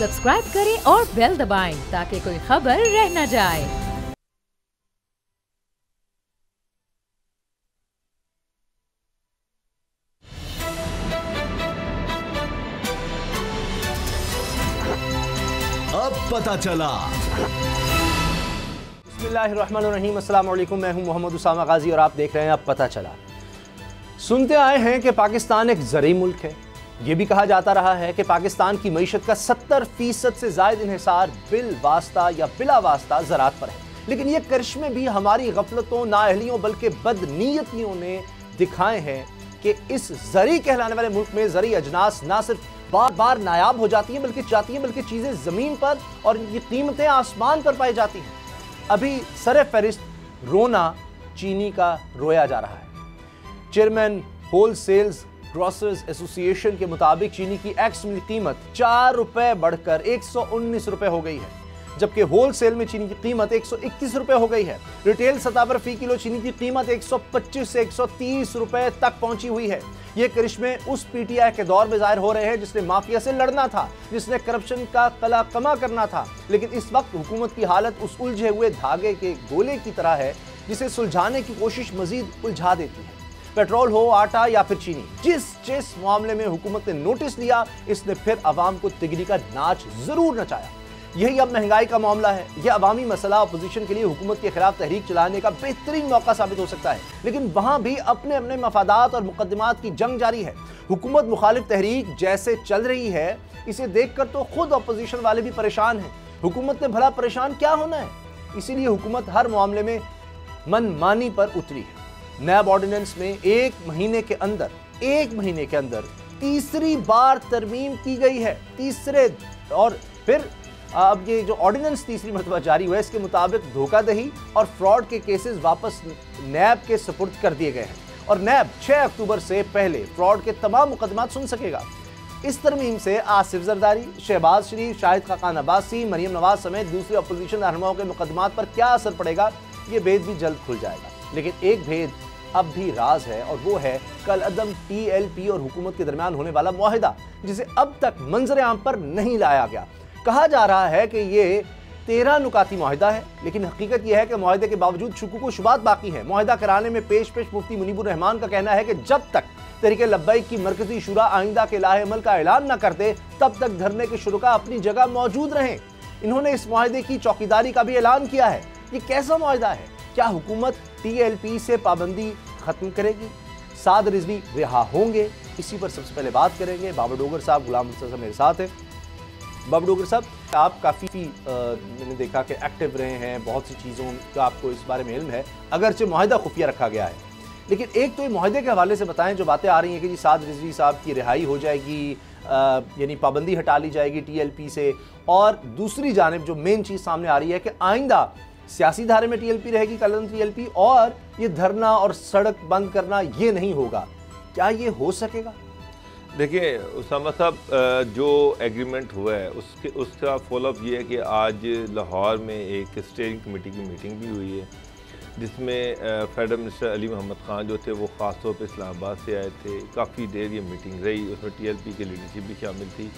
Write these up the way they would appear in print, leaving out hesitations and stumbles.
Subscribe करें और bell दबाएं ताकि कोई खबर रह न जाए। अब पता चला। बिस्मिल्लाहिर्रहमानिर्रहीम, अस्सलाम वालेकुम। मैं हूं मोहम्मद उसामा गाजी और आप देख रहे हैं अब पता चला। सुनते आए हैं कि पाकिस्तान एक ज़री मुल्क है। ये भी कहा जाता रहा है कि पाकिस्तान की मईशत का 70% से ज़ायद इन्हिसार बिल वास्ता या बिला वास्ता ज़राअत पर है। लेकिन ये करिश्मे भी हमारी गफलतों, नाअहलियों बल्कि बदनीयतियों ने दिखाए हैं कि इस ज़री कहलाने वाले मुल्क में ज़री अजनास ना सिर्फ बार बार नायाब हो जाती हैं बल्कि चीज़ें ज़मीन पर और इनकी कीमतें आसमान पर पाई जाती हैं। अभी सर फहरिस्त रोना चीनी का रोया जा रहा है। चेयरमैन होलसेल्स ग्रोसर्स एसोसिएशन के मुताबिक चीनी की एक्स मिल कीमत 4 रुपए बढ़कर 119 रुपए हो गई है, जबकि होलसेल में चीनी की कीमत 121 रुपए हो गई है। रिटेल सतह पर फी किलो चीनी की कीमत 125 से 130 रुपए तक पहुंची हुई है। ये करिश्मे उस पीटीआई के दौर में जाहिर हो रहे हैं जिसने माफिया से लड़ना था, जिसने करप्शन का कला कमा करना था। लेकिन इस वक्त हुकूमत की हालत उस उलझे हुए धागे के गोले की तरह है जिसे सुलझाने की कोशिश मजीद उलझा देती है। पेट्रोल हो, आटा या फिर चीनी, जिस मामले में हुकूमत ने नोटिस लिया, इसने फिर अवाम को तिगड़ी का नाच जरूर नचाया। यही अब महंगाई का मामला है। यह अवामी मसला अपोजिशन के लिए हुकूमत के खिलाफ तहरीक चलाने का बेहतरीन मौका साबित हो सकता है, लेकिन वहां भी अपने अपने मफादात और मुकदमात की जंग जारी है। हुकूमत मुखालिफ तहरीक जैसे चल रही है, इसे देखकर तो खुद अपोजिशन वाले भी परेशान हैं। हुकूमत ने भला परेशान क्या होना है? इसीलिए हुकूमत हर मामले में मनमानी पर उतरी है। नैब ऑर्डिनेंस में एक महीने के अंदर तीसरी बार तरमीम की गई है। और फिर अब ये जो ऑर्डिनेंस तीसरी मरतबा जारी हुआ है, इसके मुताबिक धोखाधड़ी और फ्रॉड के केसेस वापस नैब के सुपुर्द कर दिए गए हैं और नैब 6 अक्टूबर से पहले फ्रॉड के तमाम मुकदमात सुन सकेगा। इस तरमीम से आसिफ जरदारी, शहबाज शरीफ, शाहिद खाकान अब्बासी, मरियम नवाज समेत दूसरे अपोजिशन रहनुमाओं के मुकदमात पर क्या असर पड़ेगा, ये भेद भी जल्द खुल जाएगा। लेकिन एक भेद अब भी राज है और वो है कलअदम टीएलपी और हुकूमत के दरमियान होने वाला मुआहिदा, जिसे अब तक मंजर आम पर नहीं लाया गया। कहा जा रहा है कि ये 13 नुकाती मुआहिदा है, लेकिन हकीकत यह है कि मुआहिदे के बावजूद शुकूक व शुबात बाकी है। मुआहिदा कराने में पेश मुफ्ती मुनीबुर रहमान का कहना है कि जब तक तहरीक लब्बैक की मरकजी शुरा आइंदा के लाहे अमल का ऐलान न करते, तब तक धरने के शुरुका अपनी जगह मौजूद रहें। इन्होंने इस मुआहिदे की चौकीदारी का भी ऐलान किया है। ये कैसा मुआहिदा है? क्या हुकूमत टीएलपी से पाबंदी खत्म करेगी? साद रिजवी रिहा होंगे? इसी पर सबसे पहले बात करेंगे। बाबर डोगर साहब, गुलाम मुस्तफा मेरे साथ हैं। बाबर डोगर साहब, आप काफ़ी मैंने देखा कि एक्टिव रहे हैं, बहुत सी चीज़ों का आपको इस बारे में इल्म है, अगरचे मुआहिदा खुफिया रखा गया है। लेकिन एक तो ये मुआहिदे के हवाले से बताएं, जो बातें आ रही हैं कि जी साद रिजवी साहब की रिहाई हो जाएगी, यानी पाबंदी हटा ली जाएगी टीएलपी से, और दूसरी जानिब जो मेन चीज़ सामने आ रही है कि आइंदा सियासी धारे में टीएलपी रहेगी, कलम टीएलपी, और ये धरना और सड़क बंद करना ये नहीं होगा। क्या ये हो सकेगा? देखिए उसामा साहब, जो एग्रीमेंट हुआ है उसका फॉलोअप ये है कि आज लाहौर में एक स्टीयरिंग कमेटी की मीटिंग भी हुई है, जिसमें फेडरल मिनिस्टर अली मोहम्मद ख़ान जो थे वो ख़ास तौर पर इस्लामाबाद से आए थे। काफ़ी देर ये मीटिंग रही, उसमें टीएलपी की लीडरशिप भी शामिल थी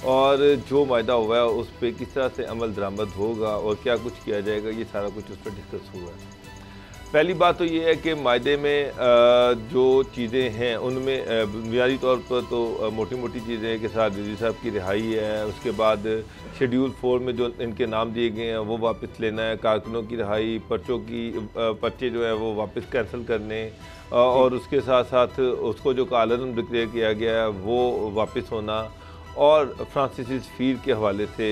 और जो मायदा हुआ है उस पर किस तरह से अमल दरामद होगा और क्या कुछ किया जाएगा, ये सारा कुछ उस पर डिस्कस हुआ है। पहली बात तो ये है कि मायदे में जो चीज़ें हैं उनमें बुनियादी तौर पर तो मोटी मोटी चीज़ें हैं कि साद रिजवी साहब की रिहाई है, उसके बाद शेड्यूल 4 में जो इनके नाम दिए गए हैं वो वापस लेना है, कारकुनों की रिहाई, पर्चे जो है वो वापस कैंसिल करने, और उसके साथ साथ उसको जो कालम डिक्लेयर किया गया है वो वापस होना, और फ्रांसिस सफीर के हवाले से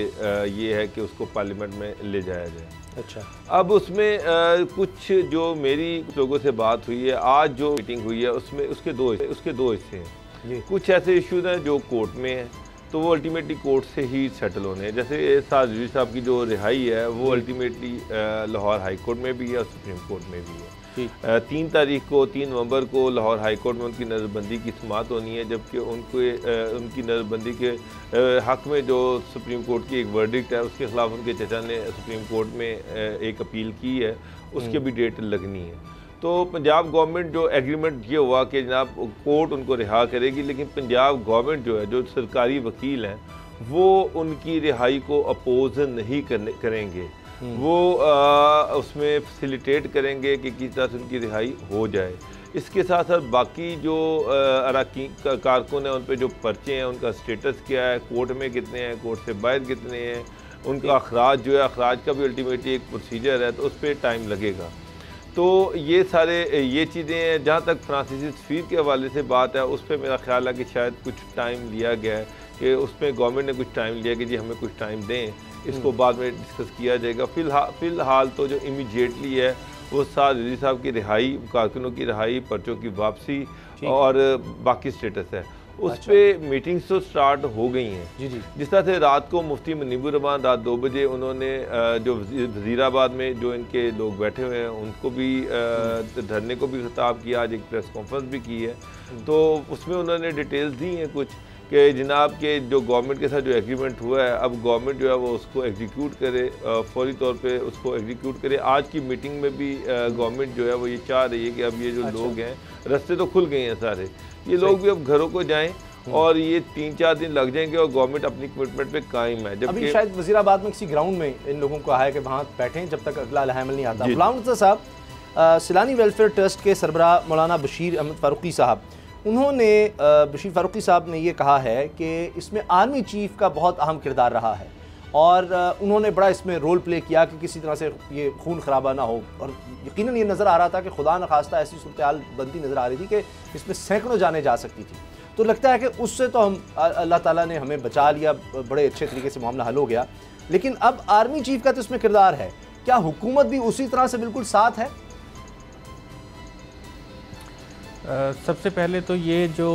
ये है कि उसको पार्लियामेंट में ले जाया जाए। अच्छा, अब उसमें कुछ जो मेरी लोगों से बात हुई है, आज जो मीटिंग हुई है उसमें उसके दो हिस्से हैं। कुछ ऐसे इश्यूज हैं जो कोर्ट में हैं, तो वो अल्टीमेटली कोर्ट से ही सेटल होने हैं। जैसे साद रिजवी साहब की जो रिहाई है वो अल्टीमेटली लाहौर हाई कोर्ट में भी है और सुप्रीम कोर्ट में भी है। 3 नवंबर को लाहौर हाई कोर्ट में उनकी नज़रबंदी की समाअत होनी है, जबकि उनकी नज़रबंदी के हक़ में जो सुप्रीम कोर्ट की एक वर्डिक्ट है उसके ख़िलाफ़ उनके चचा ने सुप्रीम कोर्ट में एक अपील की है, उसके भी डेट लगनी है। तो पंजाब गवर्नमेंट जो एग्रीमेंट ये हुआ कि जनाब कोर्ट उनको रिहा करेगी, लेकिन पंजाब गवर्नमेंट जो है, जो सरकारी वकील हैं, वो उनकी रिहाई को अपोज नहीं करेंगे, वो उसमें फैसिलिटेट करेंगे कि किस तरह से उनकी रिहाई हो जाए। इसके साथ साथ बाकी जो अरकान कारकुन हैं उन पे जो पर्चे हैं उनका स्टेटस क्या है, कोर्ट में कितने हैं, कोर्ट से बाहर कितने हैं, उनका अखराज जो है, अखराज का भी अल्टीमेटली एक प्रोसीजर है, तो उस पर टाइम लगेगा। तो ये सारे ये चीज़ें हैं। जहाँ तक फ्रांसीसी सफ़ीर के हवाले से बात है, उस पर मेरा ख्याल है कि शायद कुछ टाइम लिया गया है, कि उस पर गवर्नमेंट ने कुछ टाइम लिया कि जी हमें कुछ टाइम दें, इसको बाद में डिस्कस किया जाएगा। फ़िलहाल तो जो इमीडिएटली है वो साद रिजवी साहब की रिहाई, कारकुनों की रिहाई, पर्चों की वापसी और बाकी स्टेटस है। उस पे मीटिंग्स तो स्टार्ट हो गई हैं। जी जी। जिस तरह से रात को मुफ्ती मुनीबुर रहमान रात 2 बजे उन्होंने जो वज़ीराबाद में जो इनके लोग बैठे हुए हैं उनको भी धरने को भी खिताब किया, आज एक प्रेस कॉन्फ्रेंस भी की है, तो उसमें उन्होंने डिटेल्स दी हैं कुछ कि जनाब के जो गवर्नमेंट के साथ जो एग्रीमेंट हुआ है, अब गवर्नमेंट जो है वो उसको एग्जीक्यूट करे, फौरी तौर पे उसको एग्जीक्यूट करे। आज की मीटिंग में भी गवर्नमेंट जो है वो ये चाह रही है कि अब ये जो लोग हैं, रास्ते तो खुल गए हैं सारे, ये लोग भी अब घरों को जाएं और ये 3-4 दिन लग जाएंगे और गवर्नमेंट अपनी कमिटमेंट पे कायम है। अभी शायद वज़ीराबाद में किसी ग्राउंड में इन लोगों को कहा है कि वहाँ बैठें जब तक अगला अमल नहीं आता। गुलाम रज़ा साहब, सिलानी वेलफेयर ट्रस्ट के सरबराह मौलाना बशीर अहमद फ़ारूकी साहब, उन्होंने बशीर फ़ारूकी साहब ने ये कहा है कि इसमें आर्मी चीफ़ का बहुत अहम किरदार रहा है और उन्होंने बड़ा इसमें रोल प्ले किया कि किसी तरह से ये खून खराबा ना हो, और यकीनन ये नज़र आ रहा था कि खुदा न खास्ता ऐसी सूरत-ए-हाल बनती नज़र आ रही थी कि इसमें सैकड़ों जाने जा सकती थी। तो लगता है कि उससे तो हम अल्लाह ताला ने हमें बचा लिया, बड़े अच्छे तरीके से मामला हल हो गया। लेकिन अब आर्मी चीफ़ का तो इसमें किरदार है, क्या हुकूमत भी उसी तरह से बिल्कुल साथ है? सबसे पहले तो ये जो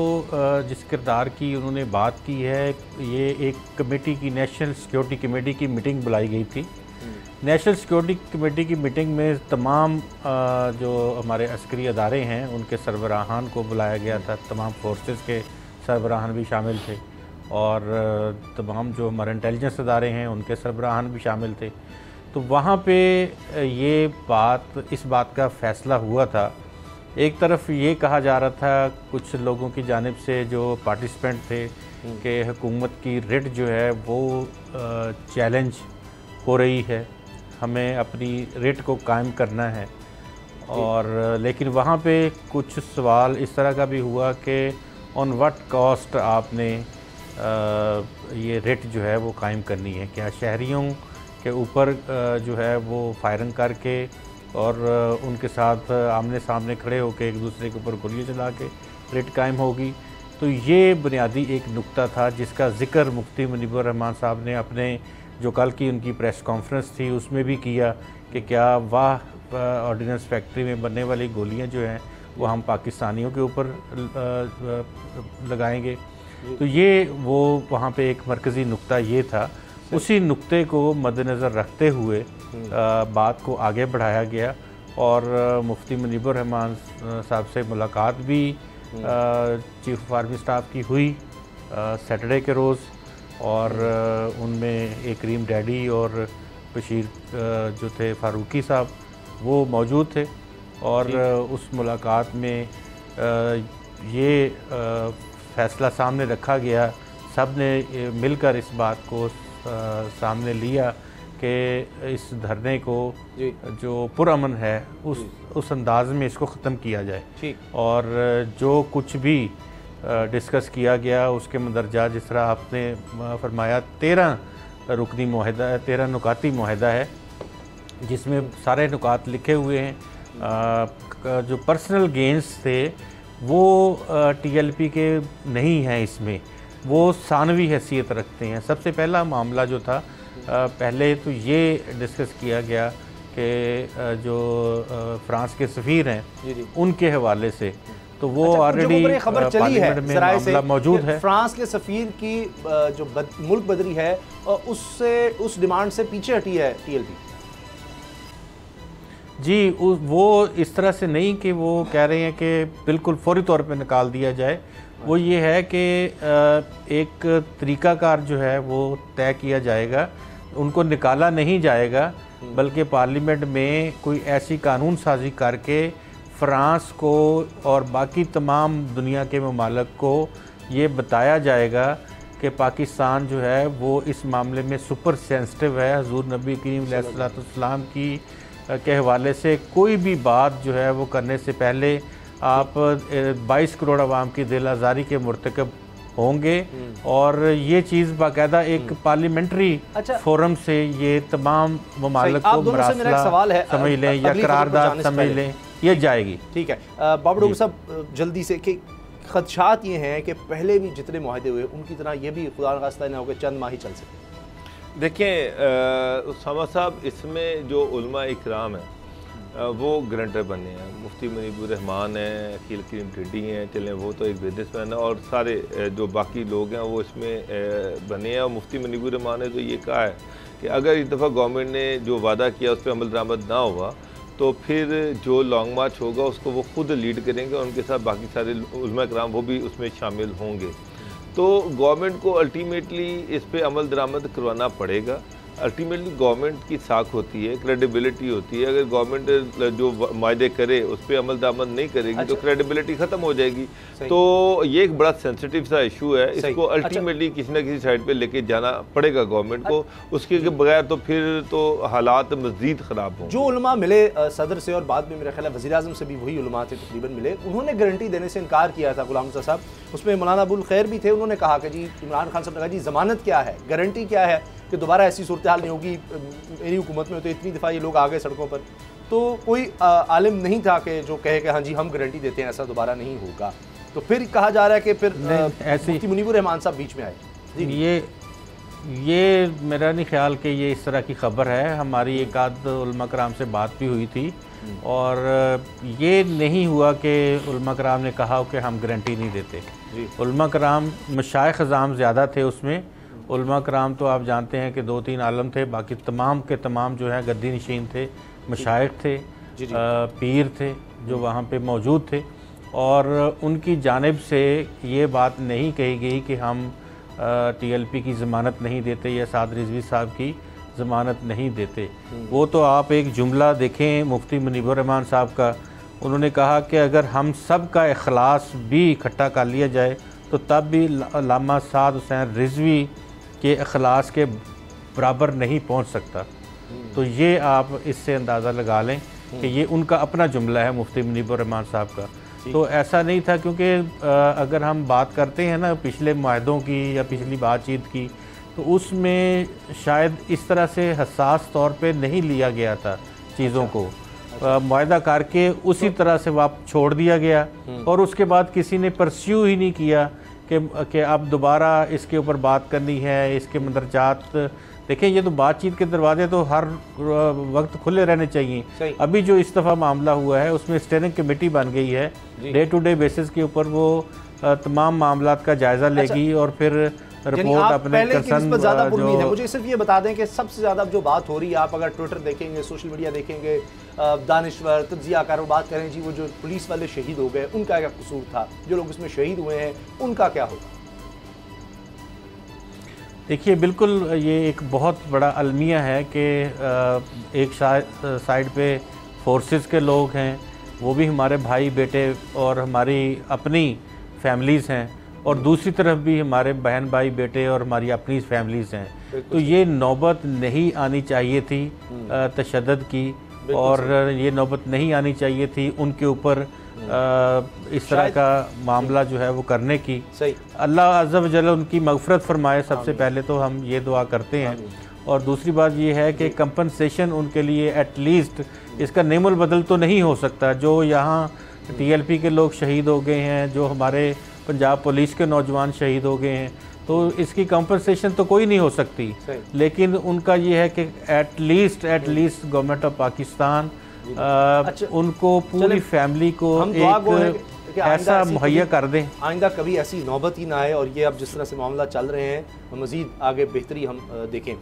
जिस किरदार की उन्होंने बात की है, ये एक कमेटी की, नेशनल सिक्योरिटी कमेटी की मीटिंग बुलाई गई थी। नेशनल सिक्योरिटी कमेटी की मीटिंग में तमाम जो हमारे अस्करी अदारे हैं उनके सरबराहान को बुलाया गया था, तमाम फोर्सेस के सरबराहान भी शामिल थे और तमाम जो हमारे इंटेलिजेंस अदारे हैं उनके सरबराहान भी शामिल थे। तो वहाँ पे इस बात का फ़ैसला हुआ था। एक तरफ ये कहा जा रहा था कुछ लोगों की जानिब से जो पार्टिसिपेंट थे कि हुकूमत की रिट जो है वो चैलेंज हो रही है, हमें अपनी रिट को कायम करना है। और लेकिन वहाँ पे कुछ सवाल इस तरह का भी हुआ कि ऑन व्हाट कॉस्ट आपने ये रिट जो है वो कायम करनी है, क्या शहरियों के ऊपर जो है वो फायरिंग करके और उनके साथ आमने सामने खड़े होकर एक दूसरे के ऊपर गोलियां चला के रिट कायम होगी। तो ये बुनियादी एक नुक्ता था जिसका ज़िक्र मुफ्ती मुनीबुर रहमान साहब ने अपने जो कल की उनकी प्रेस कॉन्फ्रेंस थी उसमें भी किया कि क्या वाह ऑर्डिनेंस फैक्ट्री में बनने वाली गोलियां जो हैं वो हम पाकिस्तानियों के ऊपर लगाएंगे। तो ये वो वहाँ पे एक मरकज़ी नुक्ता ये था। उसी नुक्ते को मद्देनज़र रखते हुए बात को आगे बढ़ाया गया और मुफ्ती मुनीबुर रहमान साहब से मुलाकात भी चीफ ऑफ आर्मी स्टाफ की हुई सैटरडे के रोज़, और उनमें एक करीम डैडी और बशीर जो थे फ़ारूकी साहब वो मौजूद थे। और उस मुलाकात में ये फ़ैसला सामने रखा गया, सब ने मिलकर इस बात को सामने लिया कि इस धरने को जो पुरअमन है उस अंदाज में इसको ख़त्म किया जाए। और जो कुछ भी डिस्कस किया गया उसके मंदरजा जिस तरह आपने फरमाया 13 रुकनी मुआहदा है, 13 नुकाती मुआहदा है जिसमें सारे नुकात लिखे हुए हैं। जो पर्सनल गेंस थे वो TLP के नहीं हैं, इसमें वो सानवी हैसियत रखते हैं। सबसे पहला मामला जो था पहले तो ये डिस्कस किया गया कि जो फ्रांस के सफ़ीर हैं उनके हवाले से, तो वो ऑलरेडी खबर चली है मामला मौजूद है। फ्रांस के सफ़ीर की जो मुल्क बदरी है उससे उस डिमांड से पीछे हटी है TLP। जी, वो इस तरह से नहीं कि वो कह रहे हैं कि बिल्कुल फौरी तौर पे निकाल दिया जाए। वो ये है कि एक तरीक़ाकार जो है वो तय किया जाएगा, उनको निकाला नहीं जाएगा बल्कि पार्लियामेंट में कोई ऐसी कानून साजी करके फ़्रांस को और बाकी तमाम दुनिया के ममालिक को ये बताया जाएगा कि पाकिस्तान जो है वो इस मामले में सुपर सेंसिटिव है। हुज़ूर नबी करीम अलैहिस्सलाम की के हवाले से कोई भी बात जो है वो करने से पहले आप 22 करोड़ आवाम की दिल आज़ारी के मुर्तकब होंगे, और ये चीज़ बाकायदा एक पार्लियामेंट्री फोरम से ये तमाम ममालिक को मरासला समझ लें या करारदाद समझ लें, ये जाएगी। ठीक है बाबर डॉक्टर साहब, जल्दी से कि खदशात ये हैं कि पहले भी जितने मुआहदे हुए उनकी तरह ये भी खुदा न खास्ता ना हो कि चंद माह ही चल सके। देखें उसामा साहब, इसमें जो उलमा इकराम है वो ग्रंटर बने हैं। मुफ्ती मुनीबुर रहमान हैं, अकील करीम टिड्डी हैं, चलें वो तो एक बिजनेसमैन है, और सारे जो बाकी लोग हैं वो इसमें बने हैं। और मुफ्ती मुनीबुर रहमान ने तो ये कहा है कि अगर इस दफ़ा गवर्नमेंट ने जो वादा किया उस पर अमल दरामद ना हुआ तो फिर जो लॉन्ग मार्च होगा उसको वो खुद लीड करेंगे, और उनके साथ बाकी सारे उलमा इकराम वो भी उसमें शामिल होंगे। तो गवर्नमेंट को अल्टीमेटली इस पे अमल दरामद करवाना पड़ेगा। अल्टीमेटली गवर्नमेंट की साख होती है, क्रेडिबिलिटी होती है। अगर गवर्नमेंट जो वायदे करे उस पर अमल दरामद नहीं करेगी तो क्रेडिबिलिटी ख़त्म हो जाएगी। तो ये एक बड़ा सेंसिटिव सा इशू है, इसको अल्टीमेटली किसी न किसी साइड पे लेके जाना पड़ेगा गवर्नमेंट को। उसके बगैर तो फिर तो हालात मज़ीद ख़राब हों। जो उलमा मिले सदर से, और बाद में मेरा ख्याल है वज़ीर आज़म से भी वही उलमा थे तकरीबन मिले, उन्होंने गारंटी देने से इनकार किया था गुलाम मुसा साहब। उसमें मौलाना अबुल खैर भी थे, उन्होंने कहा कि जी इमरान खान साहब ने कहा जी ज़मानत क्या है, गारंटी क्या है कि दोबारा ऐसी सूरत हाल नहीं होगी। मेरी हुकूमत में तो इतनी दफ़ा ये लोग आ गए सड़कों पर, तो कोई आलिम नहीं था कि जो कहे कि हाँ जी हम गारंटी देते हैं ऐसा दोबारा नहीं होगा। तो फिर कहा जा रहा है कि फिर ऐसे मुनीबुर रहमान साहब बीच में आए। ये मेरा नहीं ख्याल कि ये इस तरह की खबर है। हमारी एक आध उलमा कराम से बात भी हुई थी, और ये नहीं हुआ कि उलमा कराम ने कहा कि हम गारंटी नहीं देते। उलमा कराम मशाइख अज़ाम ज़्यादा थे उसमें। उलमा कराम तो आप जानते हैं कि 2-3 आलम थे, बाकी तमाम के तमाम जो है गद्दी नशीन थे, मशाइख थे, पीर थे जो वहाँ पे मौजूद थे, और उनकी जानिब से ये बात नहीं कही गई कि हम TLP की ज़मानत नहीं देते या साद रिजवी साहब की ज़मानत नहीं देते। वो तो आप एक जुमला देखें मुफ्ती मुनीबुर रहमान साहब का, उन्होंने कहा कि अगर हम सब का इखलास भी इकट्ठा कर लिया जाए तो तब भी अल्लामा साद हुसैन रिजवी के इखलास के बराबर नहीं पहुंच सकता। तो ये आप इससे अंदाज़ा लगा लें कि ये उनका अपना जुमला है मुफ्ती मुनीबुर रहमान साहब का। तो ऐसा नहीं था, क्योंकि अगर हम बात करते हैं ना पिछले मुआहदों की या पिछली बातचीत की, तो उसमें शायद इस तरह से हसास तौर पे नहीं लिया गया था चीज़ों को। मुआहदा करके उसी तरह से वापस छोड़ दिया गया, और उसके बाद किसी ने परस्यू ही नहीं किया कि अब दोबारा इसके ऊपर बात करनी है, इसके मंदरजात। देखें, ये तो बातचीत के दरवाजे तो हर वक्त खुले रहने चाहिए। अभी जो इस दफ़ा मामला हुआ है उसमें स्टेयरिंग कमेटी बन गई है, डे टू डे बेसिस के ऊपर वो तमाम मामलात का जायज़ा लेगी और फिर रिपोर्ट अपने कंसर्न जो। मुझे सिर्फ ये बता दें कि सबसे ज़्यादा जो बात हो रही है, आप अगर ट्विटर देखेंगे, सोशल मीडिया देखेंगे, दानिश्वर तज्जियाकार बात करें जी वो जो पुलिस वाले शहीद हो गए उनका क्या कसूर था, जो लोग इसमें शहीद हुए हैं उनका क्या होगा। देखिए, बिल्कुल ये एक बहुत बड़ा अलमिया है कि एक साइड पे फोर्सेस के लोग हैं, वो भी हमारे भाई बेटे और हमारी अपनी फैमिलीज़ हैं, और दूसरी तरफ भी हमारे बहन भाई बेटे और हमारी अपनी फैमिलीज़ हैं। तो ये नौबत नहीं आनी चाहिए थी तशद्दुद की, और ये नौबत नहीं आनी चाहिए थी उनके ऊपर इस तरह का मामला जो है वो करने की। अल्लाह अज़्ज़ा व जल उनकी मग़फ़िरत फरमाए, सबसे पहले तो हम ये दुआ करते हैं। और दूसरी बात ये है कि कंपनसेशन उनके लिए एटलीस्ट, इसका नेमुल बदल तो नहीं हो सकता। जो यहाँ TLP के लोग शहीद हो गए हैं, जो हमारे पंजाब पुलिस के नौजवान शहीद हो गए हैं, तो इसकी कंपनसेशन तो कोई नहीं हो सकती, लेकिन उनका ये है कि एटलीस्ट गवर्नमेंट ऑफ पाकिस्तान उनको पूरी फैमिली को एक ऐसा मुहैया कर दें, आइंदा कभी ऐसी नौबत ही ना आए। और ये अब जिस तरह से मामला चल रहे हैं मज़ीद आगे बेहतरी हम देखें।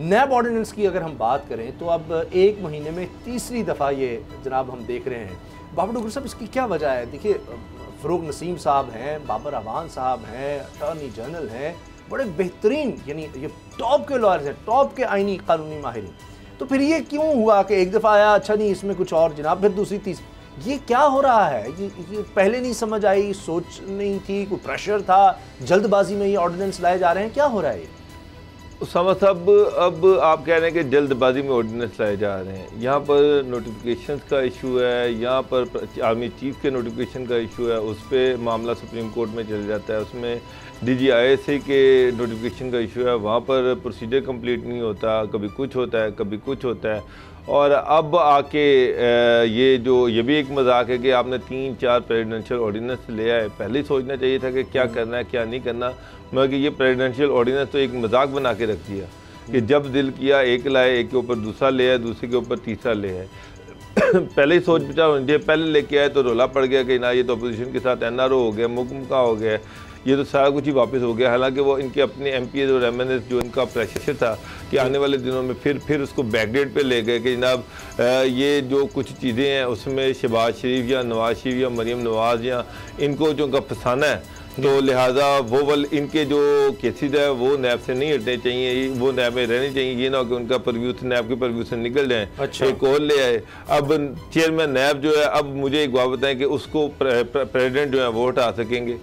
नैब ऑर्डिनेंस की अगर हम बात करें तो अब 1 महीने में तीसरी दफ़ा ये जनाब हम देख रहे हैं। बाबर डॉक्टर साहब, इसकी क्या वजह है? देखिए, फ़रूक नसीम साहब हैं, बाबर अवान साहब हैं, अटॉर्नी जनरल हैं, बड़े बेहतरीन, यानी ये टॉप के लॉयर्स हैं, टॉप के आइनी कानूनी माहिरीन। तो फिर ये क्यों हुआ कि एक दफ़ा आया, अच्छा नहीं इसमें कुछ और जनाब, फिर दूसरी तीसरी, ये क्या हो रहा है? ये पहले नहीं समझ आई, सोच नहीं थी, कोई प्रेशर था, जल्दबाजी में ये ऑर्डिनेंस लाए जा रहे हैं, क्या हो रहा है ये? उसामा साहब, अब आप कह रहे हैं कि जल्दबाजी में ऑर्डिनेंस लाए जा रहे हैं। यहाँ पर नोटिफिकेशंस का इशू है, यहाँ पर आर्मी चीफ के नोटिफिकेशन का इशू है, उस पर मामला सुप्रीम कोर्ट में चल जाता है, उसमें DGISA के नोटिफिकेशन का इशू है, वहाँ पर प्रोसीजर कंप्लीट नहीं होता, कभी कुछ होता है कभी कुछ होता है। और अब आके ये भी एक मजाक है कि आपने 3-4 प्रेसिडेंशियल ऑर्डिनेंस ले आए। पहले ही सोचना चाहिए था कि क्या करना है क्या नहीं करना, मगर कि ये प्रेसिडेंशियल ऑर्डिनेंस तो एक मजाक बना के रख दिया कि जब दिल किया एक लाए, एक के ऊपर दूसरा ले आए, दूसरे के ऊपर तीसरा ले आए। पहले ही सोच विचार होनी चाहिए, पहले लेके आए तो रोला पड़ गया कि ना ये तो अपोजिशन के साथ NRO हो गया, मुकमुका हो गया, ये तो सारा कुछ ही वापस हो गया। हालांकि वो इनके अपने MPs और MNS जो इनका प्रेशर था कि आने वाले दिनों में फिर उसको बैकडेट पे ले गए कि जनाब ये जो कुछ चीज़ें हैं उसमें शहबाज शरीफ या नवाज शरीफ या मरीम नवाज या इनको जो उनका फसाना है, तो लिहाजा वो इनके जो केसेज है वो नैब से नहीं हटने चाहिए, वो नैब में रहने चाहिए। ये ना हो कि उनका परव्यू नैब के परव्यू से निकल जाए। अच्छा। एक और ले आए। अब चेयरमैन नैब जो है, अब मुझे एक बात बताएं कि उसको प्रेसिडेंट जो है वो हटा सकेंगे।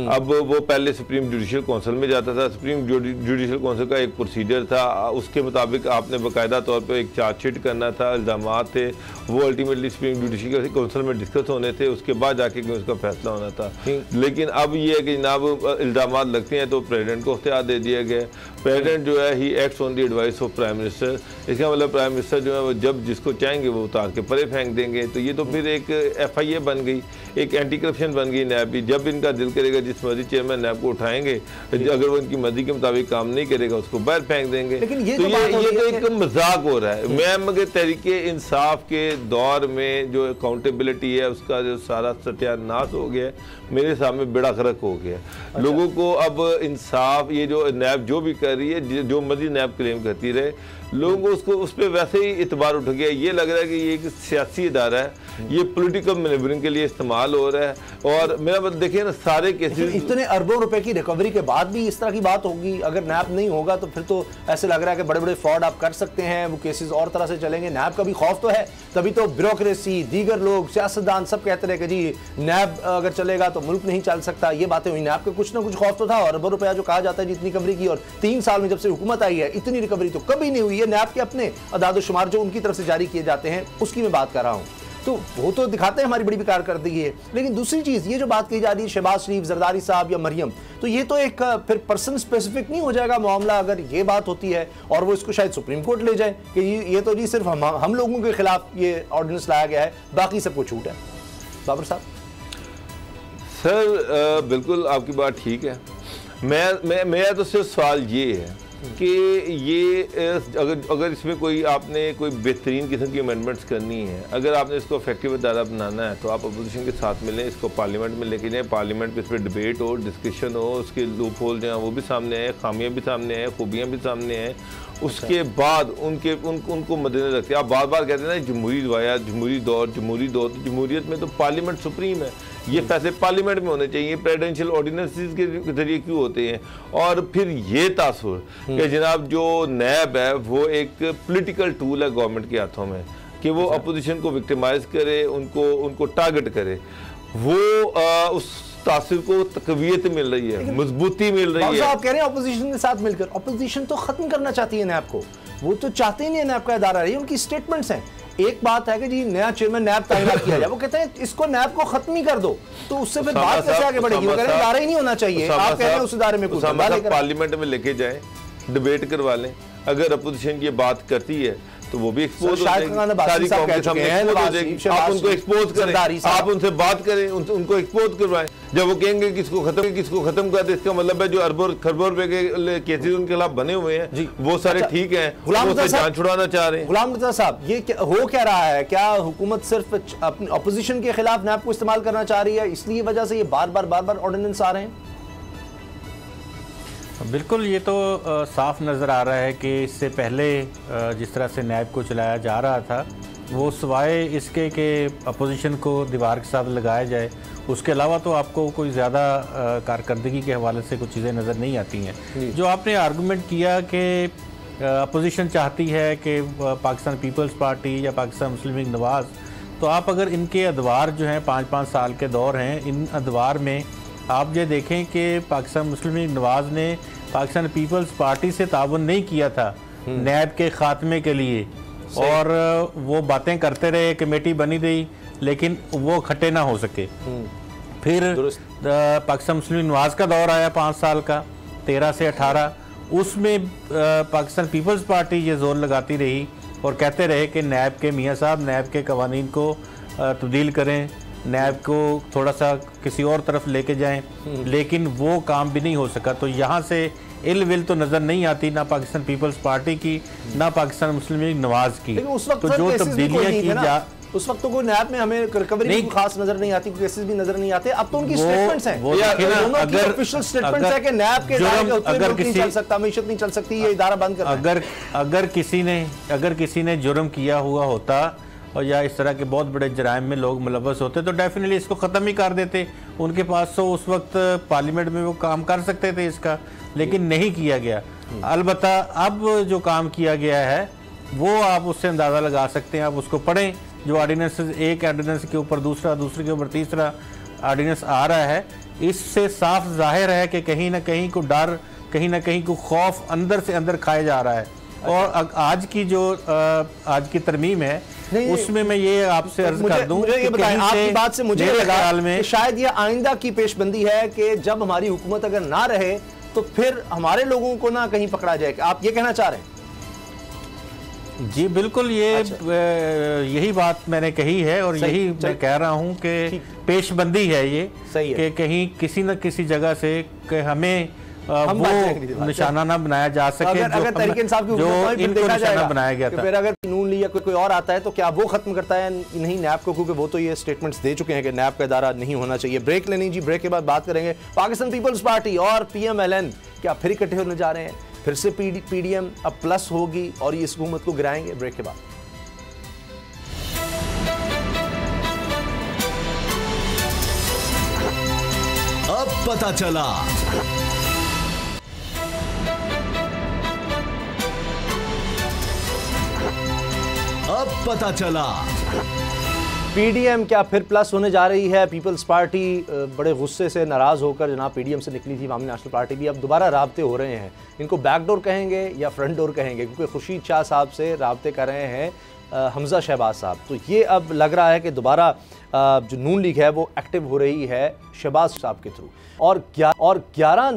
अब वो पहले सुप्रीम जुडिशल काउंसिल में जाता था, सुप्रीम जुडिशल काउंसिल का एक प्रोसीजर था, उसके मुताबिक आपने बाकायदा तौर पर एक चार्जशीट करना था, इल्ज़ामात थे, वो अल्टीमेटली सुप्रीम जुडिशल काउंसिल में डिस्कस होने थे, उसके बाद जाके उसका फैसला होना था। लेकिन अब ये कि जनाब इल्ज़ामात लगते हैं तो प्रेसिडेंट को इख्तियार दे दिया गया। प्रेसिडेंट जो है he acts on the advice of prime minister. इसका मतलब प्राइम मिनिस्टर जो है वो जब जिसको चाहेंगे वो उतार के परे फेंक देंगे। तो ये तो फिर एक FIA बन गई, एक एंटी करप्शन बन गई नैब भी। जब इनका दिल करेगा जिस मर्जी चेयरमैन नैब को उठाएंगे, अगर वो इनकी मर्जी के मुताबिक काम नहीं करेगा उसको बाहर फेंक देंगे। लेकिन ये तो ये एक मजाक हो रहा है। मैं मगर तहरीके इंसाफ के दौर में जो अकाउंटेबिलिटी है उसका जो सारा सत्यानाश हो गया, मेरे सामने बेड़ा गर्क हो गया। अच्छा। लोगों को अब इंसाफ, ये जो नैब जो भी कर रही है, जो मर्जी नैब क्लेम करती रहे, लोगों को उसको उस पर वैसे ही इतबार उठ गया। ये लग रहा है कि ये एक सियासी इदारा है, ये पॉलिटिकल मैनेवरिंग के लिए इस्तेमाल हो रहा है। और मेरा मतलब देखिए ना, सारे केसेस इतने अरबों रुपए की रिकवरी के बाद भी इस तरह की बात होगी। अगर नैब नहीं होगा तो फिर तो ऐसे लग रहा है कि बड़े बड़े फ्रॉड आप कर सकते हैं, वो केसेस और तरह से चलेंगे। नैब का भी खौफ तो है, तभी तो ब्यूरोक्रेसी, दीगर लोग, सियासतदान सब कहते रहे कि जी नैब अगर चलेगा तो मुल्क नहीं चल सकता। ये बातें हुई, नैब के कुछ ना कुछ खौफ तो था। और अरबों रुपया जो कहा जाता है जितनी रिकवरी की, और 3 साल में जब से हुकूमत आई है इतनी रिकवरी तो कभी नहीं हुई है। नैब के अपने अदाद-ओ-शुमार जो उनकी तरफ से जारी किए जाते हैं उसकी मैं बात कर रहा हूँ, तो वो तो दिखाते हैं हमारी बड़ी बेकार कर दी है। लेकिन दूसरी चीज़, ये जो बात कही जा रही है शहबाज शरीफ, जरदारी साहब या मरियम, तो ये तो एक फिर पर्सन स्पेसिफिक नहीं हो जाएगा मामला अगर ये बात होती है और वो इसको शायद सुप्रीम कोर्ट ले जाए कि ये तो नहीं सिर्फ हम लोगों के खिलाफ ये ऑर्डिनेंस लाया गया है, बाकी सबको छूट है। बाबर साहब। सर बिल्कुल आपकी बात ठीक है। मेरा तो सिर्फ सवाल ये है कि ये अगर इसमें कोई आपने कोई बेहतरीन किस्म की अमेंडमेंट्स करनी है, अगर आपने इसको इफेक्टिव अदारा बनाना है तो आप अपोजिशन के साथ मिलें, इसको पार्लियामेंट में लेके जाएं, पार्लियामेंट पे इस पर डिबेट हो, डिस्कशन हो, उसके लूप होल जो हैं वो भी सामने आए, खामियां भी सामने आए, खूबियाँ भी सामने आए। उसके बाद उनको मद्देनजर रखते हैं। आप बार बार कहते हैं ना जमहूरी रवाया, जमहूरी दौर, जमहूरी दौर, तो जमहूरियत में तो पार्लियामेंट सुप्रीम है, ये फैसले पार्लियामेंट में होने चाहिए। प्रेसिडेंशियल ऑर्डिनेंसेस के जरिए क्यों होते हैं? और फिर ये तासुर कि जनाब जो नैब है वो एक पॉलिटिकल टूल है गवर्नमेंट के हाथों में, कि वो अपोजिशन को विक्टिमाइज करे, उनको टारगेट करे, वो उस तासिर को तकवीयत मिल रही है, मजबूती मिल रही है। आप कह रहे हैं अपोजिशन के साथ मिलकर, अपोजिशन तो खत्म करना चाहती है नैब को, वो तो चाहते ही नहीं नैब का इदारा रही, उनकी स्टेटमेंट्स हैं। एक बात है कि जी नया चेयरमैन नैब तैनात किया जाए, वो कहते हैं इसको नैब को खत्म ही कर दो, तो उससे फिर बात कैसे आगे बढ़ेगी? वो कह रहे हैं इदारा ही नहीं होना चाहिए, आप कह रहे हैं उस इदारे में कुछ पार्लियामेंट में लेके जाए, डिबेट करवा लें। अगर अपोजिशन ये बात करती है तो वो भी एक्सपोज हो जाएगी, सारी कौम के सामने एक्सपोज हो जाएगी। आप उनको एक्सपोज करें, आप उनसे बात करें, उनको एक्सपोज करवाएं। जब वो कहेंगे किसको खत्म कर दे, इसका मतलब है जो अरबों खरबों रुपए के केसेस उनके खिलाफ बने हुए हैं वो सारे ठीक हैं, वो जान छुड़ाना चाह रहे हैं। गुलाम रज़ा साहब, ये हो क्या रहा है? क्या हुकूमत सिर्फ अपनी अपोजिशन के खिलाफ नैब को इस्तेमाल करना चाह रही है, इसलिए वजह से ये बार बार ऑर्डिनेंस आ रहे हैं? बिल्कुल, ये तो साफ नज़र आ रहा है कि इससे पहले जिस तरह से नैब को चलाया जा रहा था, वो सिवाय इसके कि अपोजिशन को दीवार के साथ लगाया जाए, उसके अलावा तो आपको कोई ज़्यादा कारकर्दगी के हवाले से कुछ चीज़ें नज़र नहीं आती हैं। जो आपने आर्गूमेंट किया कि अपोजिशन चाहती है कि पाकिस्तान पीपल्स पार्टी या पाकिस्तान मुस्लिम लीग नवाज़ तो आप अगर इनके अदवार जो हैं 5-5 साल के दौर हैं, इन अदवार में आप ये देखें कि पाकिस्तान मुस्लिम लीग नवाज़ ने पाकिस्तान पीपल्स पार्टी से ताउन नहीं किया था नैब के ख़ात्मे के लिए, और वो बातें करते रहे, कमेटी बनी रही, लेकिन वो खट्टे ना हो सके। फिर पाकिस्तान मुस्लिम लीग नवाज़ का दौर आया 5 साल का, 13 से 18, उसमें पाकिस्तान पीपल्स पार्टी ये जोर लगाती रही और कहते रहे कि नैब के मियाँ साहब नैब के कवानीन को तब्दील करें, नैब को थोड़ा सा किसी और तरफ लेके जाएं, लेकिन वो काम भी नहीं हो सका। तो यहाँ से इल विल तो नज़र नहीं आती ना पाकिस्तान पीपल्स पार्टी की, ना पाकिस्तान मुस्लिम लीग नवाज़ की। उस वक्त तो जो तब्दीलियाँ की जा, उस वक्त तो कोई नैब में हमें रिकवरी नहीं, खास नजर नहीं आती, केसेस भी नजर नहीं आते। अब तो उनकी स्टेटमेंट्स हैं, अगर ऑफिशियल स्टेटमेंट्स है कि नैब के अगर किसी चल सकता, मीशत नहीं चल सकती, ये इदारा बंद कर, अगर किसी ने जुर्म किया हुआ होता और या इस तरह के बहुत बड़े जराइम में लोग मुलव्वस होते तो डेफिनेटली इसको ख़त्म ही कर देते। उनके पास तो उस वक्त पार्लियामेंट में वो काम कर सकते थे इसका, लेकिन नहीं किया गया। अलबत्ता अब जो काम किया गया है वो आप उससे अंदाज़ा लगा सकते हैं, आप उसको पढ़ें। जो ऑर्डिनेंस, एक ऑर्डिनेंस के ऊपर दूसरा, दूसरे के ऊपर तीसरा ऑर्डिनेंस आ रहा है, इससे साफ जाहिर है कि कहीं ना कहीं को डर, कहीं ना कहीं को खौफ अंदर से अंदर खाया जा रहा है। और आज की जो आज की तरमीम है उसमें मैं ये आपसे अर्ज कर दूं, मुझे ये बताएं, आपकी बात से मुझे लगा कि शायद ये आइंदा की पेशबंदी है कि जब हमारी हुकूमत अगर ना रहे तो फिर हमारे लोगों को ना कहीं पकड़ा जाए। आप ये कहना चाह रहे हैं? जी बिल्कुल, ये यही बात मैंने कही है और यही मैं कह रहा हूँ कि पेशबंदी है ये, कि कहीं किसी न किसी जगह से कि हमें वो निशाना ना बनाया जा सके अगर तहरीक इंसाफ की जो इनको निशाना बनाया गया था। फिर अगर नून लीग या कोई और आता है तो क्या वो खत्म करता है नहीं नैब को, क्योंकि वो तो ये स्टेटमेंट्स दे चुके हैं कि नैब का इदारा नहीं होना चाहिए। ब्रेक लेनी जी, ब्रेक के बाद बात करेंगे पाकिस्तान पीपल्स पार्टी और PMLN क्या फिर इकट्ठे होने जा रहे हैं, फिर से PDM अब प्लस होगी और ये इस हुकूमत को गिराएंगे। ब्रेक के बाद अब पता चला। अब पता चला PDM क्या फिर प्लस होने जा रही है। पीपल्स पार्टी बड़े गुस्से से नाराज होकर जनाब PDM से निकली थी, अवामी नेशनल पार्टी भी, अब दोबारा राब्ते हो रहे हैं। इनको बैकडोर कहेंगे या फ्रंट डोर कहेंगे, क्योंकि खुर्शीद शाह साहब से राब्ते कर रहे हैं हमजा शहबाज साहब। तो ये अब लग रहा है कि दोबारा जो नून लीग है वो एक्टिव हो रही है शहबाज साहब के थ्रू। और 11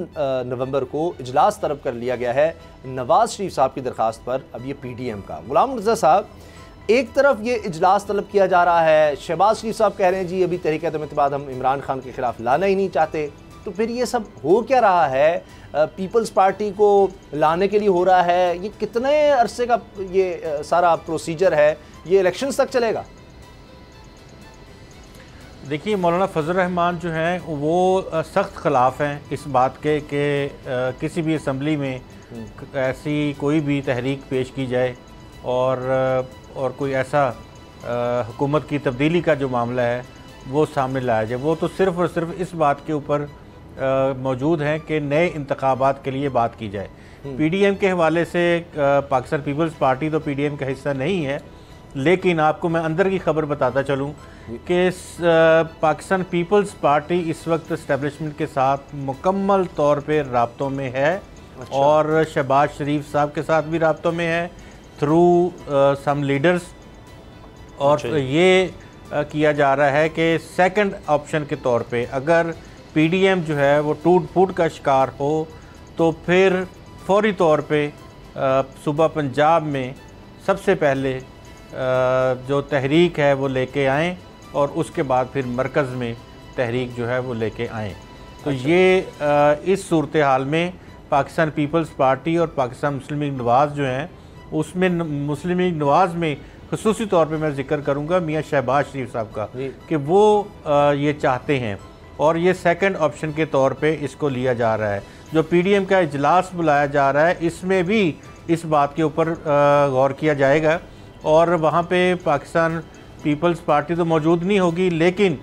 नवंबर को इजलास तलब कर लिया गया है नवाज शरीफ साहब की दरख्वास्त पर। अब ये PDM का गुलाम रज़ा साहब, एक तरफ ये इजलास तलब किया जा रहा है, शहबाज शरीफ साहब कह रहे हैं जी अभी तहरीक-ए-तहरीक के बाद हम इमरान खान के खिलाफ लाना ही नहीं चाहते। तो फिर ये सब हो क्या रहा है? पीपल्स पार्टी को लाने के लिए हो रहा है? ये कितने अरसे का ये सारा प्रोसीजर है? ये इलेक्शंस तक चलेगा? देखिए, मौलाना फजल रहमान जो हैं वो सख्त ख़िलाफ़ हैं इस बात के कि किसी भी असम्बली में ऐसी कोई भी तहरीक पेश की जाए और कोई ऐसा हुकूमत की तब्दीली का जो मामला है वो सामने लाया जाए। वो तो सिर्फ़ और सिर्फ इस बात के ऊपर मौजूद हैं कि नए इंतखाबात के लिए बात की जाए। PDM के हवाले से पाकिस्तान पीपल्स पार्टी तो PDM का हिस्सा नहीं है, लेकिन आपको मैं अंदर की खबर बताता चलूँ कि पाकिस्तान पीपल्स पार्टी इस वक्त इस्टेब्लिशमेंट के साथ मुकम्मल तौर पे राब्तों में है। अच्छा। और शहबाज शरीफ साहब के साथ भी राब्तों में है थ्रू सम लीडर्स। और अच्छा। ये किया जा रहा है कि सेकंड ऑप्शन के तौर पे अगर PDM जो है वो टूट फूट का शिकार हो तो फिर फौरी तौर पे सूबा पंजाब में सबसे पहले जो तहरीक है वो लेके आएँ और उसके बाद फिर मरकज़ में तहरीक जो है वो लेके आएँ। तो अच्छा। ये इस सूरत हाल में पाकिस्तान पीपल्स पार्टी और पाकिस्तान मुस्लिम लीग नवाज़ जो हैं उसमें मुस्लिम लीग नवाज़ में ख़ुसूसी तौर पे मैं ज़िक्र करूँगा मियाँ शहबाज शरीफ साहब का कि वो ये चाहते हैं और ये सेकंड ऑप्शन के तौर पे इसको लिया जा रहा है। जो PDM का इजलास बुलाया जा रहा है इसमें भी इस बात के ऊपर गौर किया जाएगा और वहाँ पे पाकिस्तान पीपल्स पार्टी तो मौजूद नहीं होगी, लेकिन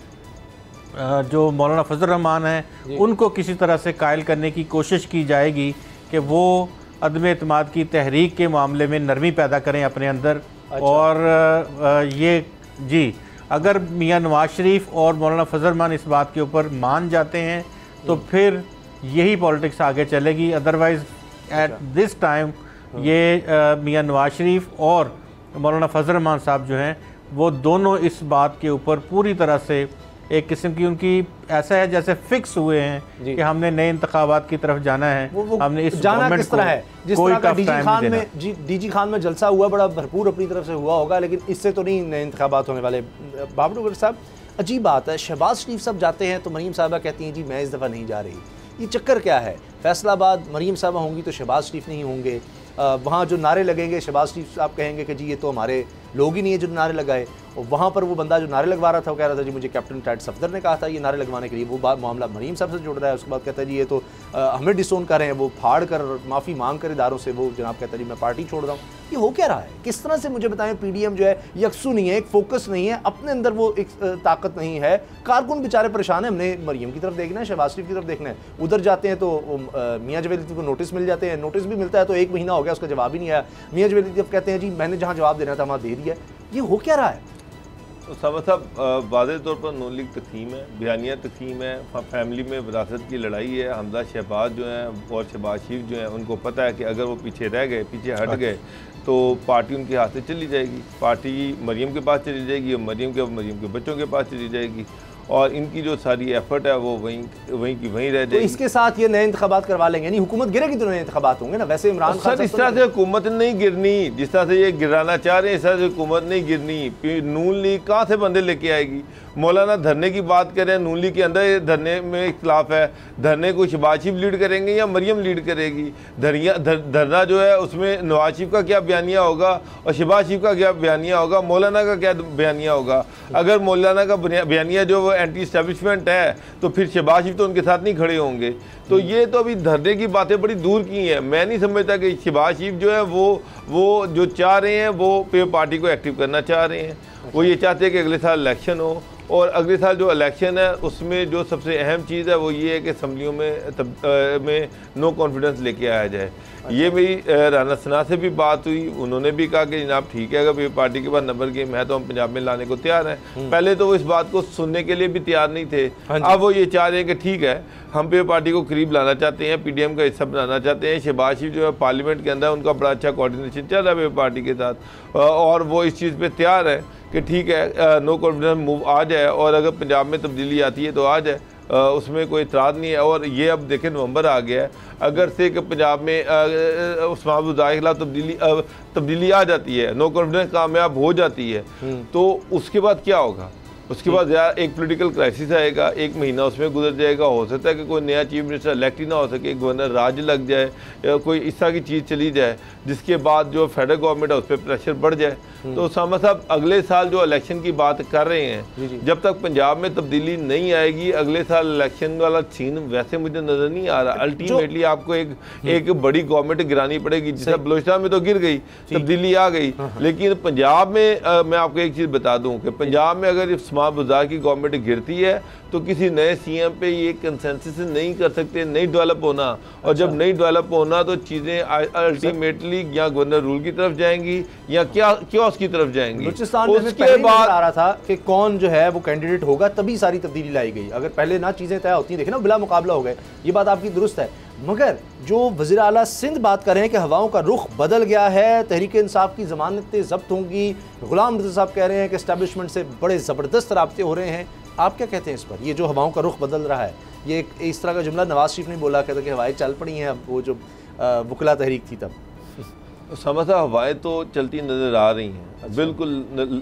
जो मौलाना फजल रहमान हैं उनको किसी तरह से कायल करने की कोशिश की जाएगी कि वो अदम एतमाद की तहरीक के मामले में नरमी पैदा करें अपने अंदर। अच्छा। और ये जी अगर मियां नवाज शरीफ और मौलाना फजल रहमान इस बात के ऊपर मान जाते हैं तो फिर यही पॉलिटिक्स आगे चलेगी। अदरवाइज एट दिस टाइम ये मियां नवाज शरीफ और मौलाना फजल रहमान साहब जो हैं वो दोनों इस बात के ऊपर पूरी तरह से एक किस्म की उनकी ऐसा है जैसे फिक्स हुए हैं कि हमने नए इंतखाबात की तरफ जाना है। हमने इस जाना किस तरह है, जिस तरह का डीजी खान में जलसा हुआ बड़ा भरपूर अपनी तरफ से हुआ होगा, लेकिन इससे तो नहीं नए इंतखाबात होने वाले। बाबू साहब अजीब बात है, शहबाज शरीफ साहब जाते हैं तो मरीम साहबा कहती हैं जी मैं इस दफ़ा नहीं जा रही। ये चक्कर क्या है? फैसलाबाद मरीम साहबा होंगी तो शहबाज शरीफ नहीं होंगे, वहाँ जो नारे लगेंगे शहबाज शरीफ साहब कहेंगे कि जी ये तो हमारे लोग ही नहीं है जो नारे लगाए, और वहाँ पर वो बंदा जो नारे लगवा रहा था वो कह रहा था जी मुझे कैप्टन टैड सफदर ने कहा था ये नारे लगवाने के लिए। वो मामला मरीम साहब से जुड़ रहा है। उसके बाद कहता है जी ये तो हमें डिसोन कर रहे हैं, वो फाड़ कर माफ़ी मांग कर इदारों से वो जनाब कहता है जी मैं पार्टी छोड़ रहा हूँ। ये हो क्या रहा है? किस तरह से मुझे बताएं। पीडीएम जो है यकसू नहीं है, एक फोकस नहीं है, अपने अंदर वो एक ताकत नहीं है। कारकुन बेचारे परेशान है। हमने मरीम की तरफ देखना है, शहबाज शरीफ की तरफ देखना है। उधर जाते हैं तो मियाँ जवेद को नोटिस मिल जाते हैं, नोटिस भी मिलता है तो 1 महीना हो गया उसका जवाब ही नहीं आया। मियाँ जवेद जब कहते हैं जी मैंने जहाँ जवाब देना था वहाँ दे दिया। ये हो क्या रहा है? उसामा साहब वाज़ेह तौर पर नून लीग तक़सीम है, बयानिया तक़सीम है, फैमिली में विरासत की लड़ाई है। हमजा शहबाज जो हैं और शहबाज शरीफ जो हैं उनको पता है कि अगर वो पीछे रह गए, पीछे हट गए तो पार्टी उनके हाथ से चली जाएगी। पार्टी मरीम के पास चली जाएगी और मरीम के बच्चों के पास चली जाएगी, और इनकी जो सारी एफर्ट है वो वहीं की वहीं रह जाएगी। तो इसके साथ ये नए इंतखाबात करवा लेंगे, यानी हुकूमत गिरेगी तो नए इंतखाबात होंगे ना। वैसे इमरान खान सर इस तरह से हुकूमत नहीं गिरनी, जिस तरह से ये गिराना चाह रहे हैं इस तरह से हुकूमत नहीं गिरनी। नून लीग कहाँ से बंदे लेके आएगी? मौलाना धरने की बात करें, नून लीग के अंदर धरने में इख्तलाफ है। धरने को शहबाज शरीफ लीड करेंगे या मरियम लीड करेगी? धरना जो है उसमें नवाज शरीफ का क्या बयानिया होगा और शहबाज शरीफ का क्या बयानिया होगा, मौलाना का क्या बयानिया होगा? अगर मौलाना का बयानिया जो वो एंटी इस्टेब्लिशमेंट है तो फिर शहबाज शरीफ तो उनके साथ नहीं खड़े होंगे। तो ये तो अभी धरने की बातें बड़ी दूर की हैं। मैं नहीं समझता कि शहबाज शरीफ जो है वो जो चाह रहे हैं वो पे पार्टी को एक्टिव करना चाह रहे हैं। वो ये चाहते हैं कि अगले साल इलेक्शन हो, और अगले साल जो इलेक्शन है उसमें जो सबसे अहम चीज़ है वो ये है कि असम्बलियों में नो कॉन्फिडेंस लेके आया जाए। ये मेरी राना सना से भी बात हुई, उन्होंने भी कहा कि जनाब ठीक है अगर पार्टी के पास नंबर गेम है तो हम पंजाब में लाने को तैयार हैं। पहले तो वो इस बात को सुनने के लिए भी तैयार नहीं थे। अब वो ये चाह रहे हैं कि ठीक है हम पे पार्टी को करीब लाना चाहते हैं, पीडीएम का हिस्सा बनाना चाहते हैं। शहबाज शरीफ जो है पार्लियामेंट के अंदर उनका बड़ा अच्छा कोऑर्डिनेशन चल रहा है पार्टी के साथ, और वो इस चीज़ पर तैयार है कि ठीक है नो कॉन्फिडेंस मूव आ जाए, और अगर पंजाब में तब्दीली आती है तो आ जाए, उसमें कोई इतराज़ नहीं है। और ये अब देखें नवंबर आ गया है, अगर से कि पंजाब में उस्मान बुज़दार के खिलाफ तब्दीली आ जाती है, नो कॉन्फिडेंस कामयाब हो जाती है, तो उसके बाद क्या होगा? उसके बाद यार एक पॉलिटिकल क्राइसिस आएगा, 1 महीना उसमें गुजर जाएगा। हो सकता है कि कोई नया चीफ मिनिस्टर इलेक्ट ही ना हो सके, गवर्नर राज लग जाए या कोई इस तरह की चीज़ चली जाए जिसके बाद जो फेडरल गवर्नमेंट है उस पर प्रेशर बढ़ जाए। तो उसामा साहब अगले साल जो इलेक्शन की बात कर रहे हैं, जब तक पंजाब में तब्दीली नहीं आएगी अगले साल इलेक्शन वाला सीन वैसे मुझे नज़र नहीं आ रहा। अल्टीमेटली आपको एक बड़ी गवर्नमेंट गिरानी पड़ेगी, जिसे बलोचिस्तान में तो गिर गई, तब्दीली आ गई, लेकिन पंजाब में मैं आपको एक चीज़ बता दूँ कि पंजाब में अगर उस्मान बुज़दार की गवर्नमेंट गिरती है तो किसी नए सीएम पे ये कंसेंसस नहीं कर सकते, नहीं डेवलप होना। और जब नहीं डेवलप होना तो चीज़ें अल्टीमेटली या गवर्नर रूल की तरफ जाएंगी या क्या उसकी तरफ जाएंगी। उसके बाद आ रहा था कि कौन जो है वो कैंडिडेट होगा, तभी सारी तब्दीली लाई गई। अगर पहले ना चीज़ें तय होती हैं, देखे ना बिला मुकाबला हो गए, ये बात आपकी दुरुस्त है। मगर जो वज़ीर आला सिंध बात कर रहे हैं कि हवाओं का रुख बदल गया है, तहरीक इंसाफ की ज़मानतें ज़ब्त होंगी, गुलाम रज़ा साहब कह रहे हैं कि एस्टैब्लिशमेंट से बड़े ज़बरदस्त राब्ते हो रहे हैं, आप क्या कहते हैं इस पर? ये जो हवाओं का रुख बदल रहा है, ये इस तरह का जुमला नवाज शरीफ ने बोला, कहता कि हवाएं चल पड़ी हैं, अब वो जो वकला तहरीक थी तब समझा हवाएं तो चलती नज़र आ रही हैं। बिल्कुल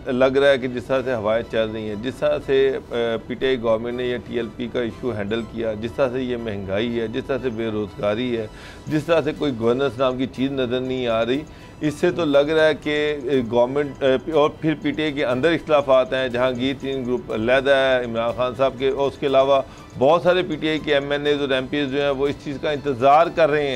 लग रहा है कि जिस तरह से हवाएं चल रही हैं, जिस तरह से पीटीआई गवर्नमेंट ने यह टीएलपी का इशू हैंडल किया, जिस तरह से ये महंगाई है, जिस तरह से बेरोज़गारी है, जिस तरह से कोई गवर्नेंस नाम की चीज़ नज़र नहीं आ रही, इससे तो लग रहा है कि गवर्नमेंट और फिर पीटीआई के अंदर इख्तलाफात हैं। जहांगीर तीन ग्रुप अलहदा है इमरान खान साहब के, और उसके अलावा बहुत सारे पीटीआई के एमएनएज और एमपीज जो हैं वो इस चीज़ का इंतज़ार कर रहे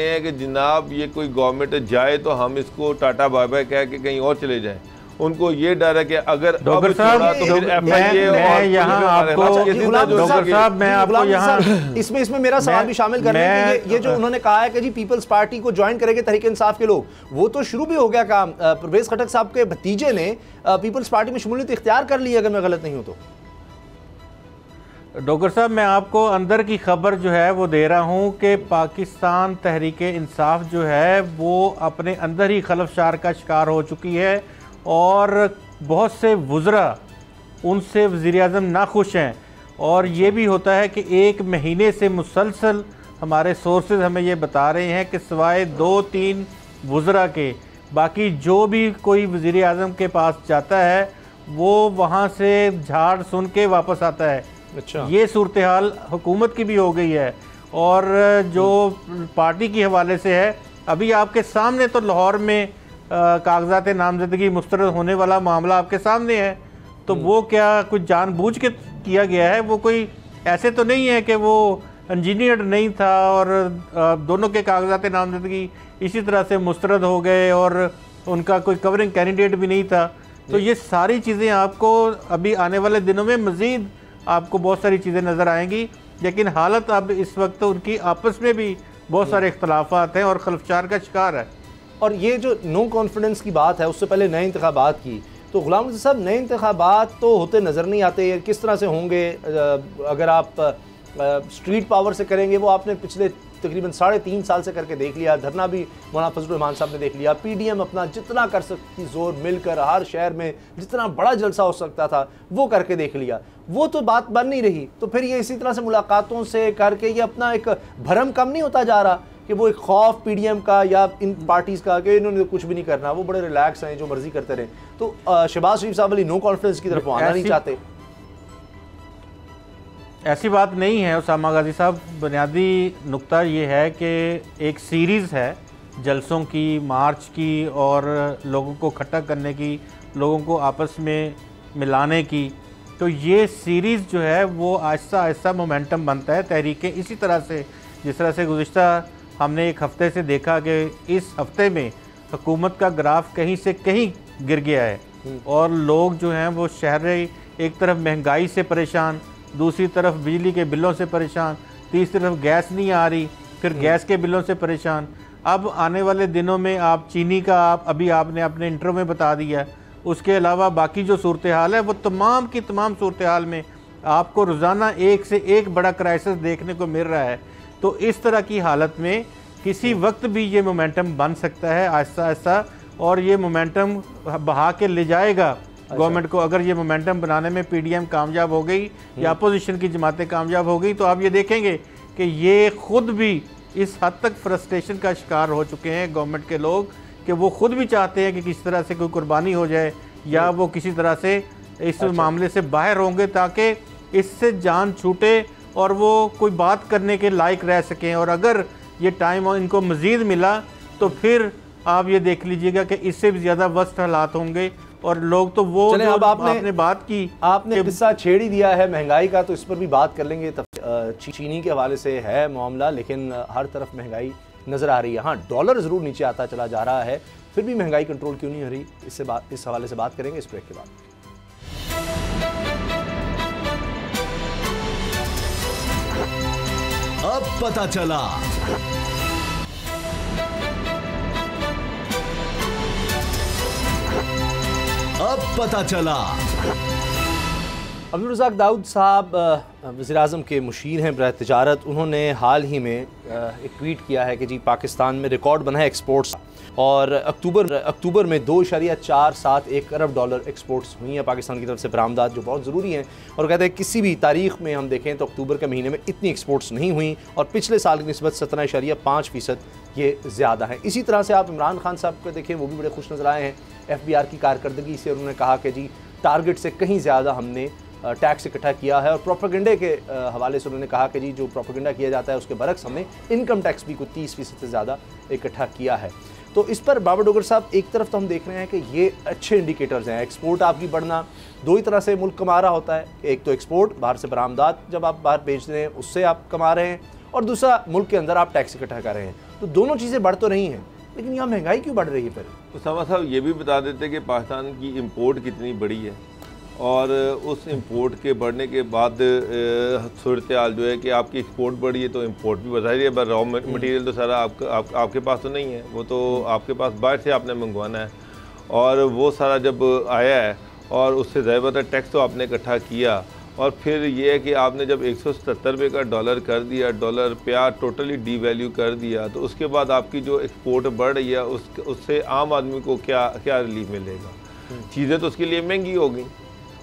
हैं, कि जनाब ये कोई गवर्नमेंट जाए तो हम इसको टाटा बाय बाय कह के कहीं और चले जाएं। उनको ये डर है कि अगर डॉक्टर साहब मैं यहाँ आपको डॉक्टर साहब मैं आपको यहाँ इसमें मेरा सवाल भी शामिल कर रहे हैं कि ये जो उन्होंने कहा है कि जी पीपल्स पार्टी को ज्वाइन करेंगे तहरीक इंसाफ के लोग, वो तो शुरू भी हो गया काम। परवेज खटक साहब के भतीजे ने पीपल्स पार्टी में शमूलियत इख्तियार कर ली, अगर मैं गलत नहीं हूं तो। डॉक्टर साहब मैं आपको अंदर की खबर जो है वो दे रहा हूँ कि पाकिस्तान तहरीक इंसाफ जो है वो अपने अंदर ही खलफशार का शिकार हो चुकी है और बहुत से वुज़रा उनसे वज़ीर-ए-आज़म नाखुश हैं। और ये भी होता है कि 1 महीने से मुसलसल हमारे सोर्सेज हमें ये बता रहे हैं कि सिवाय 2-3 वुज़रा के बाकी जो भी कोई वज़ीर-ए-आज़म के पास जाता है वो वहाँ से झाड़ सुन के वापस आता है। अच्छा, ये सूरत हाल हुकूमत की भी हो गई है और जो पार्टी के हवाले से है। अभी आपके सामने तो लाहौर में कागजात नामजदगी मुस्तरद होने वाला मामला आपके सामने है, तो वो क्या कुछ जानबूझ के किया गया है? वो कोई ऐसे तो नहीं है कि वो इंजीनियर नहीं था और दोनों के कागजात नामजदगी इसी तरह से मुस्तरद हो गए और उनका कोई कवरिंग कैंडिडेट भी नहीं था। तो ये सारी चीज़ें आपको अभी आने वाले दिनों में मज़ीद आपको बहुत सारी चीज़ें नज़र आएंगी, लेकिन हालत अब इस वक्त उनकी आपस में भी बहुत सारे इख्तलाफात हैं और खलफचार का शिकार है। और ये जो नो कॉन्फिडेंस की बात है, उससे पहले नए इंतखाबात की, तो गुलाम रज़ा साहब नए इंतखाबात तो होते नज़र नहीं आते, किस तरह से होंगे? अगर आप स्ट्रीट पावर से करेंगे, वो आपने पिछले तकरीबन 3.5 साल से करके देख लिया, धरना भी मौलाना फजलुर रहमान साहब ने देख लिया, पीडीएम अपना जितना कर सकती जोर मिलकर हर शहर में जितना बड़ा जलसा हो सकता था वो करके देख लिया, वो तो बात बन नहीं रही। तो फिर ये इसी तरह से मुलाकातों से करके ये अपना एक भरम कम नहीं होता जा रहा कि वो एक खौफ पीडीएम का या इन पार्टीज़ का कि इन्होंने कुछ भी नहीं करना, वो बड़े रिलैक्स हैं, जो मर्जी करते रहे। तो शहबाज शरीफ साहब वाली नो कॉन्फिडेंस की तरफ आना नहीं चाहते। ऐसी बात नहीं है उसामा गाजी साहब। बुनियादी नुक्ता ये है कि एक सीरीज़ है जलसों की, मार्च की और लोगों को इकट्ठा करने की, लोगों को आपस में मिलाने की। तो ये सीरीज़ जो है वो आहिस्ता आहिस्ता मोमेंटम बनता है तहरीक। इसी तरह से जिस तरह से गुज़िश्ता हमने एक हफ़्ते से देखा कि इस हफ़्ते में हुकूमत का ग्राफ कहीं से कहीं गिर गया है और लोग जो हैं वो शहरी एक तरफ महंगाई से परेशान, दूसरी तरफ बिजली के बिलों से परेशान, तीसरी तरफ गैस नहीं आ रही, फिर गैस के बिलों से परेशान। अब आने वाले दिनों में आप चीनी का अभी आपने अपने इंटरव्यू में बता दिया, उसके अलावा बाकी जो सूरत हाल है वो तमाम की तमाम सूरत हाल में आपको रोज़ाना एक से एक बड़ा क्राइसिस देखने को मिल रहा है। तो इस तरह की हालत में किसी वक्त भी ये मोमेंटम बन सकता है आहिस्ता आहिस्ता, और ये मोमेंटम बहा के ले जाएगा गवर्नमेंट को। अगर ये मोमेंटम बनाने में पीडीएम कामयाब हो गई या अपोजिशन की जमातें कामयाब हो गई तो आप ये देखेंगे कि ये खुद भी इस हद तक फ्रस्ट्रेशन का शिकार हो चुके हैं गवर्नमेंट के लोग कि वो खुद भी चाहते हैं कि किसी तरह से कोई कुर्बानी हो जाए या वो किसी तरह से इस मामले से बाहर होंगे ताकि इससे जान छूटे और वो कोई बात करने के लायक रह सकें। और अगर ये टाइम इनको मज़ीद मिला तो फिर आप ये देख लीजिएगा कि इससे भी ज़्यादा वर्स्ट हालात होंगे और लोग तो वो जो अब आपने बात की, आपने किस्सा छेड़ ही दिया है महंगाई का, तो इस पर भी बात कर लेंगे। चीनी के हवाले से है मामला, लेकिन हर तरफ महंगाई नज़र आ रही है। हाँ, डॉलर ज़रूर नीचे आता चला जा रहा है, फिर भी महंगाई कंट्रोल क्यों नहीं हो रही, इस हवाले से बात करेंगे इस ब्रेक के बाद। अब पता चला। अब पता चला। अब्दुल रज़ाक दाऊद साहब वज़ीर-ए-आज़म के मुशीर हैं बराए तिजारत, उन्होंने हाल ही में एक ट्वीट किया है कि जी पाकिस्तान में रिकॉर्ड बना है एक्सपोर्ट्स, और अक्टूबर में 2.471 अरब डॉलर एक्सपोर्ट्स हुई हैं पाकिस्तान की तरफ से बरामदात, जो बहुत ज़रूरी हैं। और कहते हैं किसी भी तारीख़ में हम देखें तो अक्टूबर के महीने में इतनी एक्सपोर्ट्स नहीं हुई और पिछले साल की निस्बत 17.5% ये ज़्यादा है। इसी तरह से आप इमरान खान साहब को देखें, वो भी बड़े खुश नज़र आए हैं FBR की कारकर्दगी से। उन्होंने कहा कि जी टारगेट से कहीं ज़्यादा हमने टैक्स इकट्ठा किया है, और प्रोपेगेंडे के हवाले से उन्होंने कहा कि जी जो प्रोपेगेंडा किया जाता है उसके बरक्स हमने इनकम टैक्स भी कुछ 30% से ज़्यादा इकट्ठा किया है। तो इस पर बाबर डोगर साहब, एक तरफ तो हम देख रहे हैं कि ये अच्छे इंडिकेटर्स हैं, एक्सपोर्ट आपकी बढ़ना, दो ही तरह से मुल्क कमा रहा होता है, एक तो एक्सपोर्ट बाहर से बरामदात जब आप बाहर बेच रहे हैं उससे आप कमा रहे हैं, और दूसरा मुल्क के अंदर आप टैक्स इकट्ठा कर रहे हैं। तो दोनों चीज़ें बढ़ तो रही हैं, लेकिन यहाँ महंगाई क्यों बढ़ रही है फिर? उसामा साहब ये भी बता देते कि पाकिस्तान की इंपोर्ट कितनी बड़ी है और उस इंपोर्ट के बढ़ने के बाद सूरत हाल जो है कि आपकी एक्सपोर्ट बढ़ी है तो इंपोर्ट भी बढ़ रही है, पर रॉ मटेरियल तो सारा आपके पास तो नहीं है, वो तो आपके पास बाहर से आपने मंगवाना है और वो सारा जब आया है और उससे ज़्यादा टैक्स तो आपने इकट्ठा किया और फिर ये है कि आपने जब 177 रुपये का डॉलर कर दिया, डॉलर रुपया टोटली डी वैल्यू कर दिया, तो उसके बाद आपकी जो एक्सपोर्ट बढ़ रही है उससे आम आदमी को क्या रिलीफ मिलेगा? चीज़ें तो उसके लिए महंगी हो गई,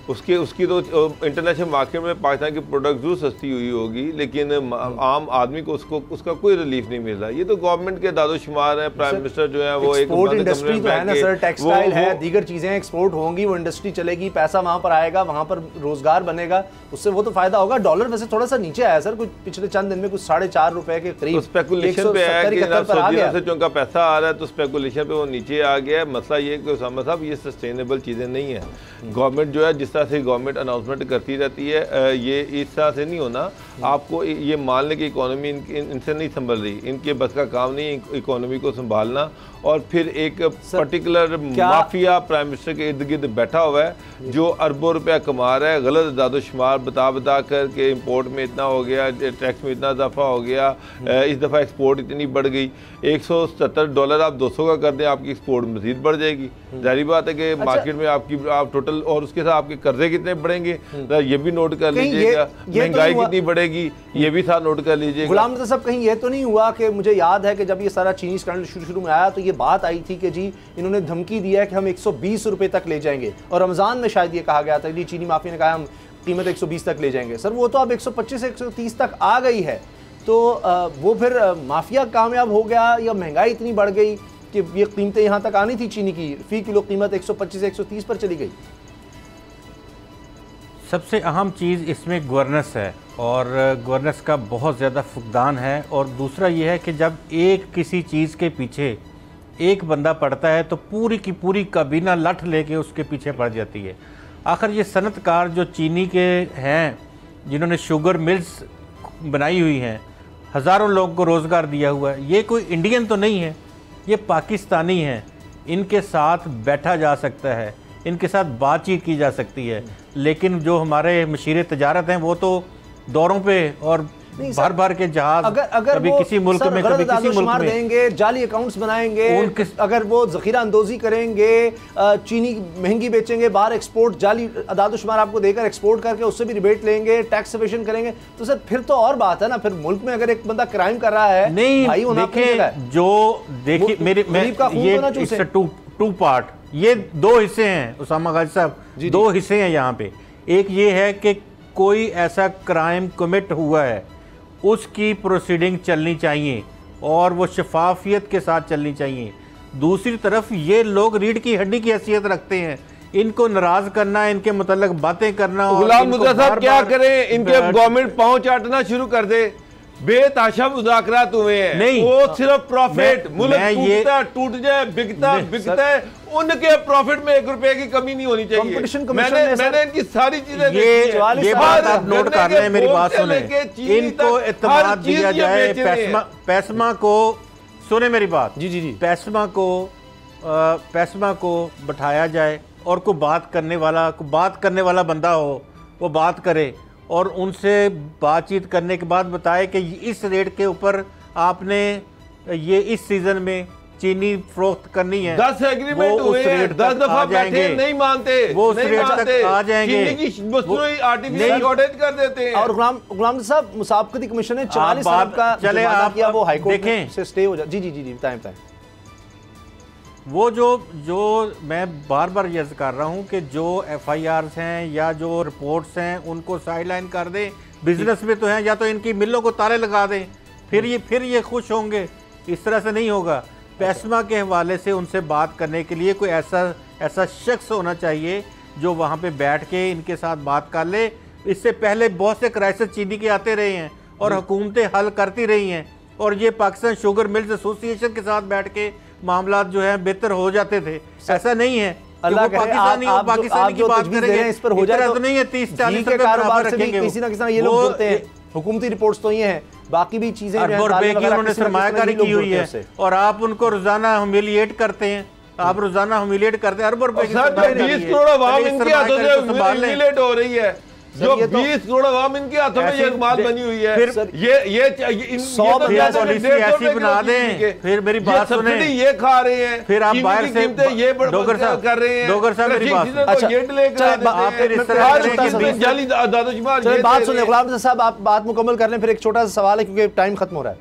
उसकी तो इंटरनेशनल मार्केट में पाकिस्तान की प्रोडक्ट जरूर सस्ती हुई होगी, लेकिन आम आदमी को उसका कोई रिलीफ नहीं मिल रहा। ये तो गवर्नमेंट के दादोशुमार है, प्राइम मिनिस्टर जो है वो एक्सपोर्ट इंडस्ट्री तो है ना सर, टेक्सटाइल है, दीगर चीजें एक्सपोर्ट होंगी, वो इंडस्ट्री चलेगी, पैसा वहां पर आएगा, वहां पर रोजगार बनेगा, उससे वो तो फायदा होगा। डॉलर वैसे थोड़ा सा नीचे आया सर, कुछ पिछले चंद दिन में कुछ 4.5 रुपए के करीब स्पेकुलेशन पे है कि सऊदी से जो पैसा आ रहा है तो स्पेकुलेशन पे वो नीचे आ गया है। मसला ये कि उसामा साहब ये सस्टेनेबल चीजें नहीं है। गवर्नमेंट जो है जिस से गवर्नमेंट अनाउंसमेंट करती रहती है, ये इस तरह से नहीं होना। आपको ये मान लें कि इकोनॉमी इनसे नहीं संभल रही, इनके बस का काम नहीं इकोनॉमी को संभालना, और फिर एक पर्टिकुलर माफिया प्राइम मिनिस्टर के इर्द गिर्द बैठा हुआ है जो अरबों रुपया कमा रहा है, गलत दादोशुमार बता कर के इंपोर्ट में इतना हो गया, टैक्स में इतना इजाफा हो गया, इस दफ़ा एक्सपोर्ट इतनी बढ़ गई। $177 आप 200 का कर दें, आपकी एक्सपोर्ट मजीद बढ़ जाएगी। जाहिर बात है कि मार्केट में आप टोटल, और उसके साथ आपके कर्जे कितने बढ़ेंगे ये भी नोट कर लीजिएगा, महंगाई कितनी बढ़ेगी ये भी साथ नोट कर लीजिएगा। गुलाम नबी साहब, कहीं ये तो नहीं हुआ कि मुझे याद है कि जब ये सारा चीनी स्कैंडल शुरू में आया तो ये बात आई थी कि जी इन्होंने धमकी दिया है कि हम 120 रुपए तक ले जाएंगे, और रमजान में शायद ये कहा गया था जी चीनी माफिया ने कहा हम कीमत 120 तक ले जाएंगे। सर वो तो अब 125 से 130 तक आ गई है, तो वो फिर माफिया कामयाब हो गया या महंगाई इतनी बढ़ गई कि ये कीमतें यहाँ तक आनी थी चीनी की, फी किलो कीमत 125 से 130 पर चली गई? सबसे अहम चीज़ इसमें गवर्नेंस है, और गवर्नेंस का बहुत ज़्यादा फुकदान है। और दूसरा ये है कि जब एक किसी चीज़ के पीछे एक बंदा पड़ता है तो पूरी की पूरी काबीना लठ लेके उसके पीछे पड़ जाती है। आखिर ये सनतकार जो चीनी के हैं, जिन्होंने शुगर मिल्स बनाई हुई हैं, हज़ारों लोगों को रोज़गार दिया हुआ है, ये कोई इंडियन तो नहीं है, ये पाकिस्तानी हैं। इनके साथ बैठा जा सकता है, इनके साथ बातचीत की जा सकती है, लेकिन जो हमारे मशीर तजारत हैं वो तो दौरों पे और भर भर के जहाज अगर कभी किसी मुल्क में कभी किसी मुल्क में देंगे, जाली अकाउंट्स बनाएंगे, अगर वो जखीरा अंदोजी करेंगे, चीनी महंगी बेचेंगे, बाहर एक्सपोर्ट जाली अदादुशुमार आपको देकर एक्सपोर्ट करके उससे भी रिबेट लेंगे, टैक्स एवेशन करेंगे, तो सर फिर तो और बात है ना। फिर मुल्क में अगर एक बंदा क्राइम कर रहा है, नहीं भाई देखिए, जो देखिए मेरे ये टू पार्ट, ये दो हिस्से हैं उसामा गाजी साहब, दो हिस्से हैं यहाँ पे। एक ये है कि कोई ऐसा क्राइम कमिट हुआ है, उसकी प्रोसीडिंग चलनी चाहिए और वो शफाफियत के साथ चलनी चाहिए। दूसरी तरफ ये लोग रीढ़ की हड्डी की हैसियत रखते हैं, इनको नाराज करना, इनके मुतल्लक बातें करना। गुलाम मुर्तज़ा साहब क्या करें, इनके गवर्नमेंट पांव चाटना शुरू कर दे। बेताशा मुज़ाकरात हुए हैं, नहीं वो सिर्फ प्रॉफिट, मुल्क टूटता टूट जाए, बिकता है, उनके प्रॉफिट में 1 रुपए की कमी नहीं होनी चाहिए। मैंने इनकी सारी चीजें ये बात आप नोट कर लें, मेरी बात सुने, इनको इत्मीनान दिया जाए। पैसमा को सुने मेरी बात, जी जी जी, पैसमा को बैठाया जाए और कोई बात करने वाला बंदा हो, वो बात करे और उनसे बातचीत करने के बाद बताए कि इस रेट के ऊपर आपने ये इस सीजन में चीनी फरोख्त करनी है। 10 एग्रीमेंट हुए हैं, 10 दफा बैठे, नहीं मानते, वो उस रेट तक आ जाएंगे, चीनी की मसनूई आर्टिफिशियल शॉर्टेज कर देते हैं। और गुलाम साहब, मुसाबकती कमीशन ने 44 अरब का चले आप किया, वो हाई कोर्ट देखें से स्टे हो जाए। जी जी जी जी, बताएं। वो जो मैं बार बार यर्ज कर रहा हूँ कि जो FIRs हैं या जो रिपोर्ट्स हैं उनको साइडलाइन कर दें। बिजनेस में तो हैं, या तो इनकी मिलों को ताले लगा दें, फिर ये खुश होंगे। इस तरह से नहीं होगा। पैसमा के हवाले से उनसे बात करने के लिए कोई ऐसा शख्स होना चाहिए जो वहाँ पे बैठ के इनके साथ बात कर ले। इससे पहले बहुत से क्राइसिस चीनी के आते रहे हैं और हुकूमतें हल करती रही हैं, और ये पाकिस्तान शुगर मिल्स एसोसिएशन के साथ बैठ के मामला जो है बेहतर हो जाते थे। ऐसा नहीं है, अल्लाह पाकिस्तानी की बात करेंगे इस पर हो जाए तो नहीं है। 30-40 के कारोबार से भी किसी ना किसी ये लोग जुड़ते हैं। हुकूमती रिपोर्ट्स तो ये हैं बाकी भी चीजें अरबों रुपए की उन्होंने सरमायाकारी की हुई है और आप उनको रोजाना ह्यूमिलिएट करते हैं। आप रोजाना ह्यूमिलिएट करते हैं, अरबों रुपए की 20 करोड़ आवाम इनके हाथों से ह्यूमिलिएट हो रही है। जो 20 करोड़ आवाम इनके हाथों में ये बात बनी हुई है। ये 100 पॉलिसी ऐसी बना दें, फिर मेरी बात सुने, ये खा रहे हैं, फिर आप बाहर से ये डोगर साहब कर रहे हैं, डोगर साहब मेरी बात अच्छा, बात सुने गुलाम साहब, आप बात मुकम्मल कर लें, फिर एक छोटा सा सवाल है क्योंकि टाइम खत्म हो रहा है।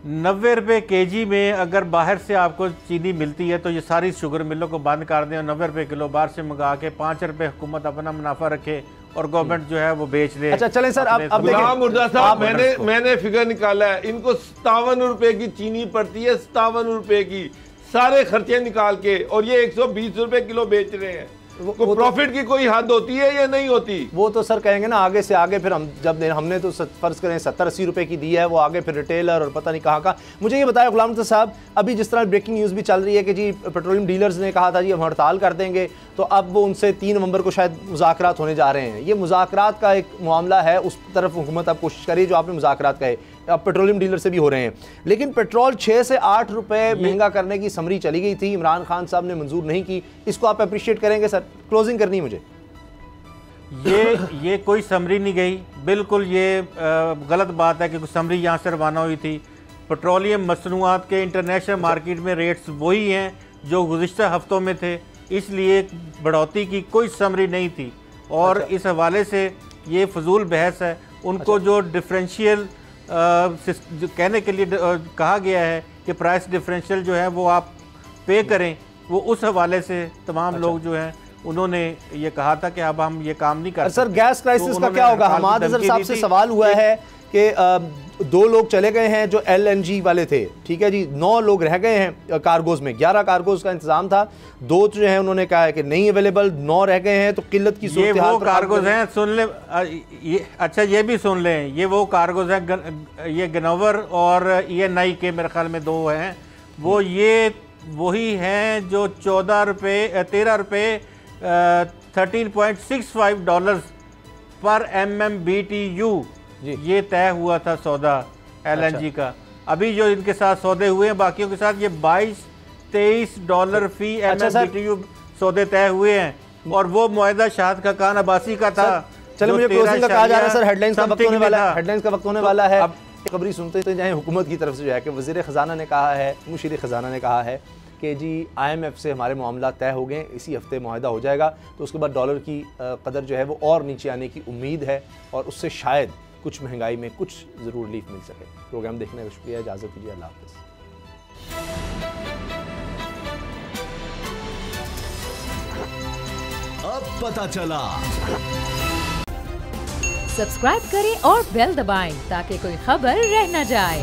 90 रुपए केजी में अगर बाहर से आपको चीनी मिलती है तो ये सारी शुगर मिलों को बंद कर दें और 90 रुपए किलो बाहर से मंगा के 5 रुपए हुकूमत अपना मुनाफा रखे और गवर्नमेंट जो है वो बेच दे। अच्छा चलें सर, अब गुलाम मुर्तज़ा साहब, मैंने फिगर निकाला है, इनको 57 रुपए की चीनी पड़ती है, 57 रुपए की, सारे खर्चे निकाल के, और ये 120 रुपए किलो बेच रहे हैं। वो प्रॉफिट की कोई हद होती है या नहीं होती? वो तो सर कहेंगे ना आगे से आगे, फिर हम जब हमने तो फर्ज करें 70-80 रुपए की दी है, वो आगे फिर रिटेलर और पता नहीं कहाँ का। मुझे ये बताया गुलाम मुर्तज़ा साहब, अभी जिस तरह ब्रेकिंग न्यूज़ भी चल रही है कि जी पेट्रोलियम डीलर्स ने कहा था जी हम हड़ताल कर देंगे, तो अब वो उनसे 3 नवंबर को शायद मुज़ाकरात होने जा रहे हैं। ये मुज़ाकरात का एक मामला है, उस तरफ हुकूमत अब कोशिश करिए जो आपने मुज़ाकरात कहे, अब पेट्रोलियम डीलर से भी हो रहे हैं, लेकिन पेट्रोल 6 से 8 रुपए महंगा करने की समरी चली गई थी, इमरान खान साहब ने मंजूर नहीं की। इसको आप अप्रिशिएट करेंगे सर? क्लोजिंग करनी है मुझे। ये कोई समरी नहीं गई, बिल्कुल ये गलत बात है कि कुछ समरी यहाँ से रवाना हुई थी। पेट्रोलियम मसनूआत के इंटरनेशनल मार्केट में रेट्स वही हैं जो गुज़िश्ता हफ्तों में थे, इसलिए बढ़ोतरी की कोई समरी नहीं थी। और इस हवाले से ये फजूल बहस है। उनको जो डिफरेंशियल जो कहने के लिए कहा गया है कि प्राइस डिफरेंशियल जो है वो आप पे करें, वो उस हवाले से तमाम लोग जो हैं उन्होंने ये कहा था कि अब हम ये काम नहीं कर सकते। सर गैस क्राइसिस का क्या होगा? हमाद अजहर साहब से सवाल हुआ है कि 2 लोग चले गए हैं जो LNG वाले थे, ठीक है जी, 9 लोग रह गए हैं कार्गोज में, 11 कार्गोज का इंतजाम था, 2 जो है उन्होंने कहा है कि नहीं अवेलेबल, 9 रह गए हैं, तो किल्लत की सूरत हाल पर कार्गोज हैं। सुन ले ये, अच्छा ये भी सुन लें, ये वो कार्गोज हैं, ये गनोवर और ENI के मेरे ख्याल में 2 हैं, वो ये वही हैं जो 13 रुपये 13.65 डॉलर्स पर MMBTU ये तय हुआ था सौदा LNG का। अभी जो इनके साथ सौदे हुए हैं बाकियों के साथ, ये 22-23 डॉलर फी MMBTU सौदे तय हुए हैं, और वो मुआहदा शाहद खाकान अब्बासी का था। चलो मुझे क्लोजिंग का कहा जा रहा है सर, हेडलाइंस का वक्त होने वाला है, हेडलाइंस का वक्त होने वाला है। खबरी सुनते जाएं हुकूमत की तरफ से जो है कि वज़ीर ख़जाना ने कहा है, मुशीर ख़जाना ने कहा है कि जी IMF से हमारे मामला तय हो गए, इसी हफ्ते मुआहदा हो जाएगा, तो उसके बाद डॉलर की कदर जो है वो और नीचे आने की उम्मीद है, और उससे शायद कुछ महंगाई में कुछ ज़रूर रिलीफ मिल सके। प्रोग्राम देखने का शुक्रिया, इजाज़त दीजिए, अल्लाह हाफ़िज़। अब पता चला। सब्सक्राइब करें और बेल दबाएं ताकि कोई खबर रह न जाए।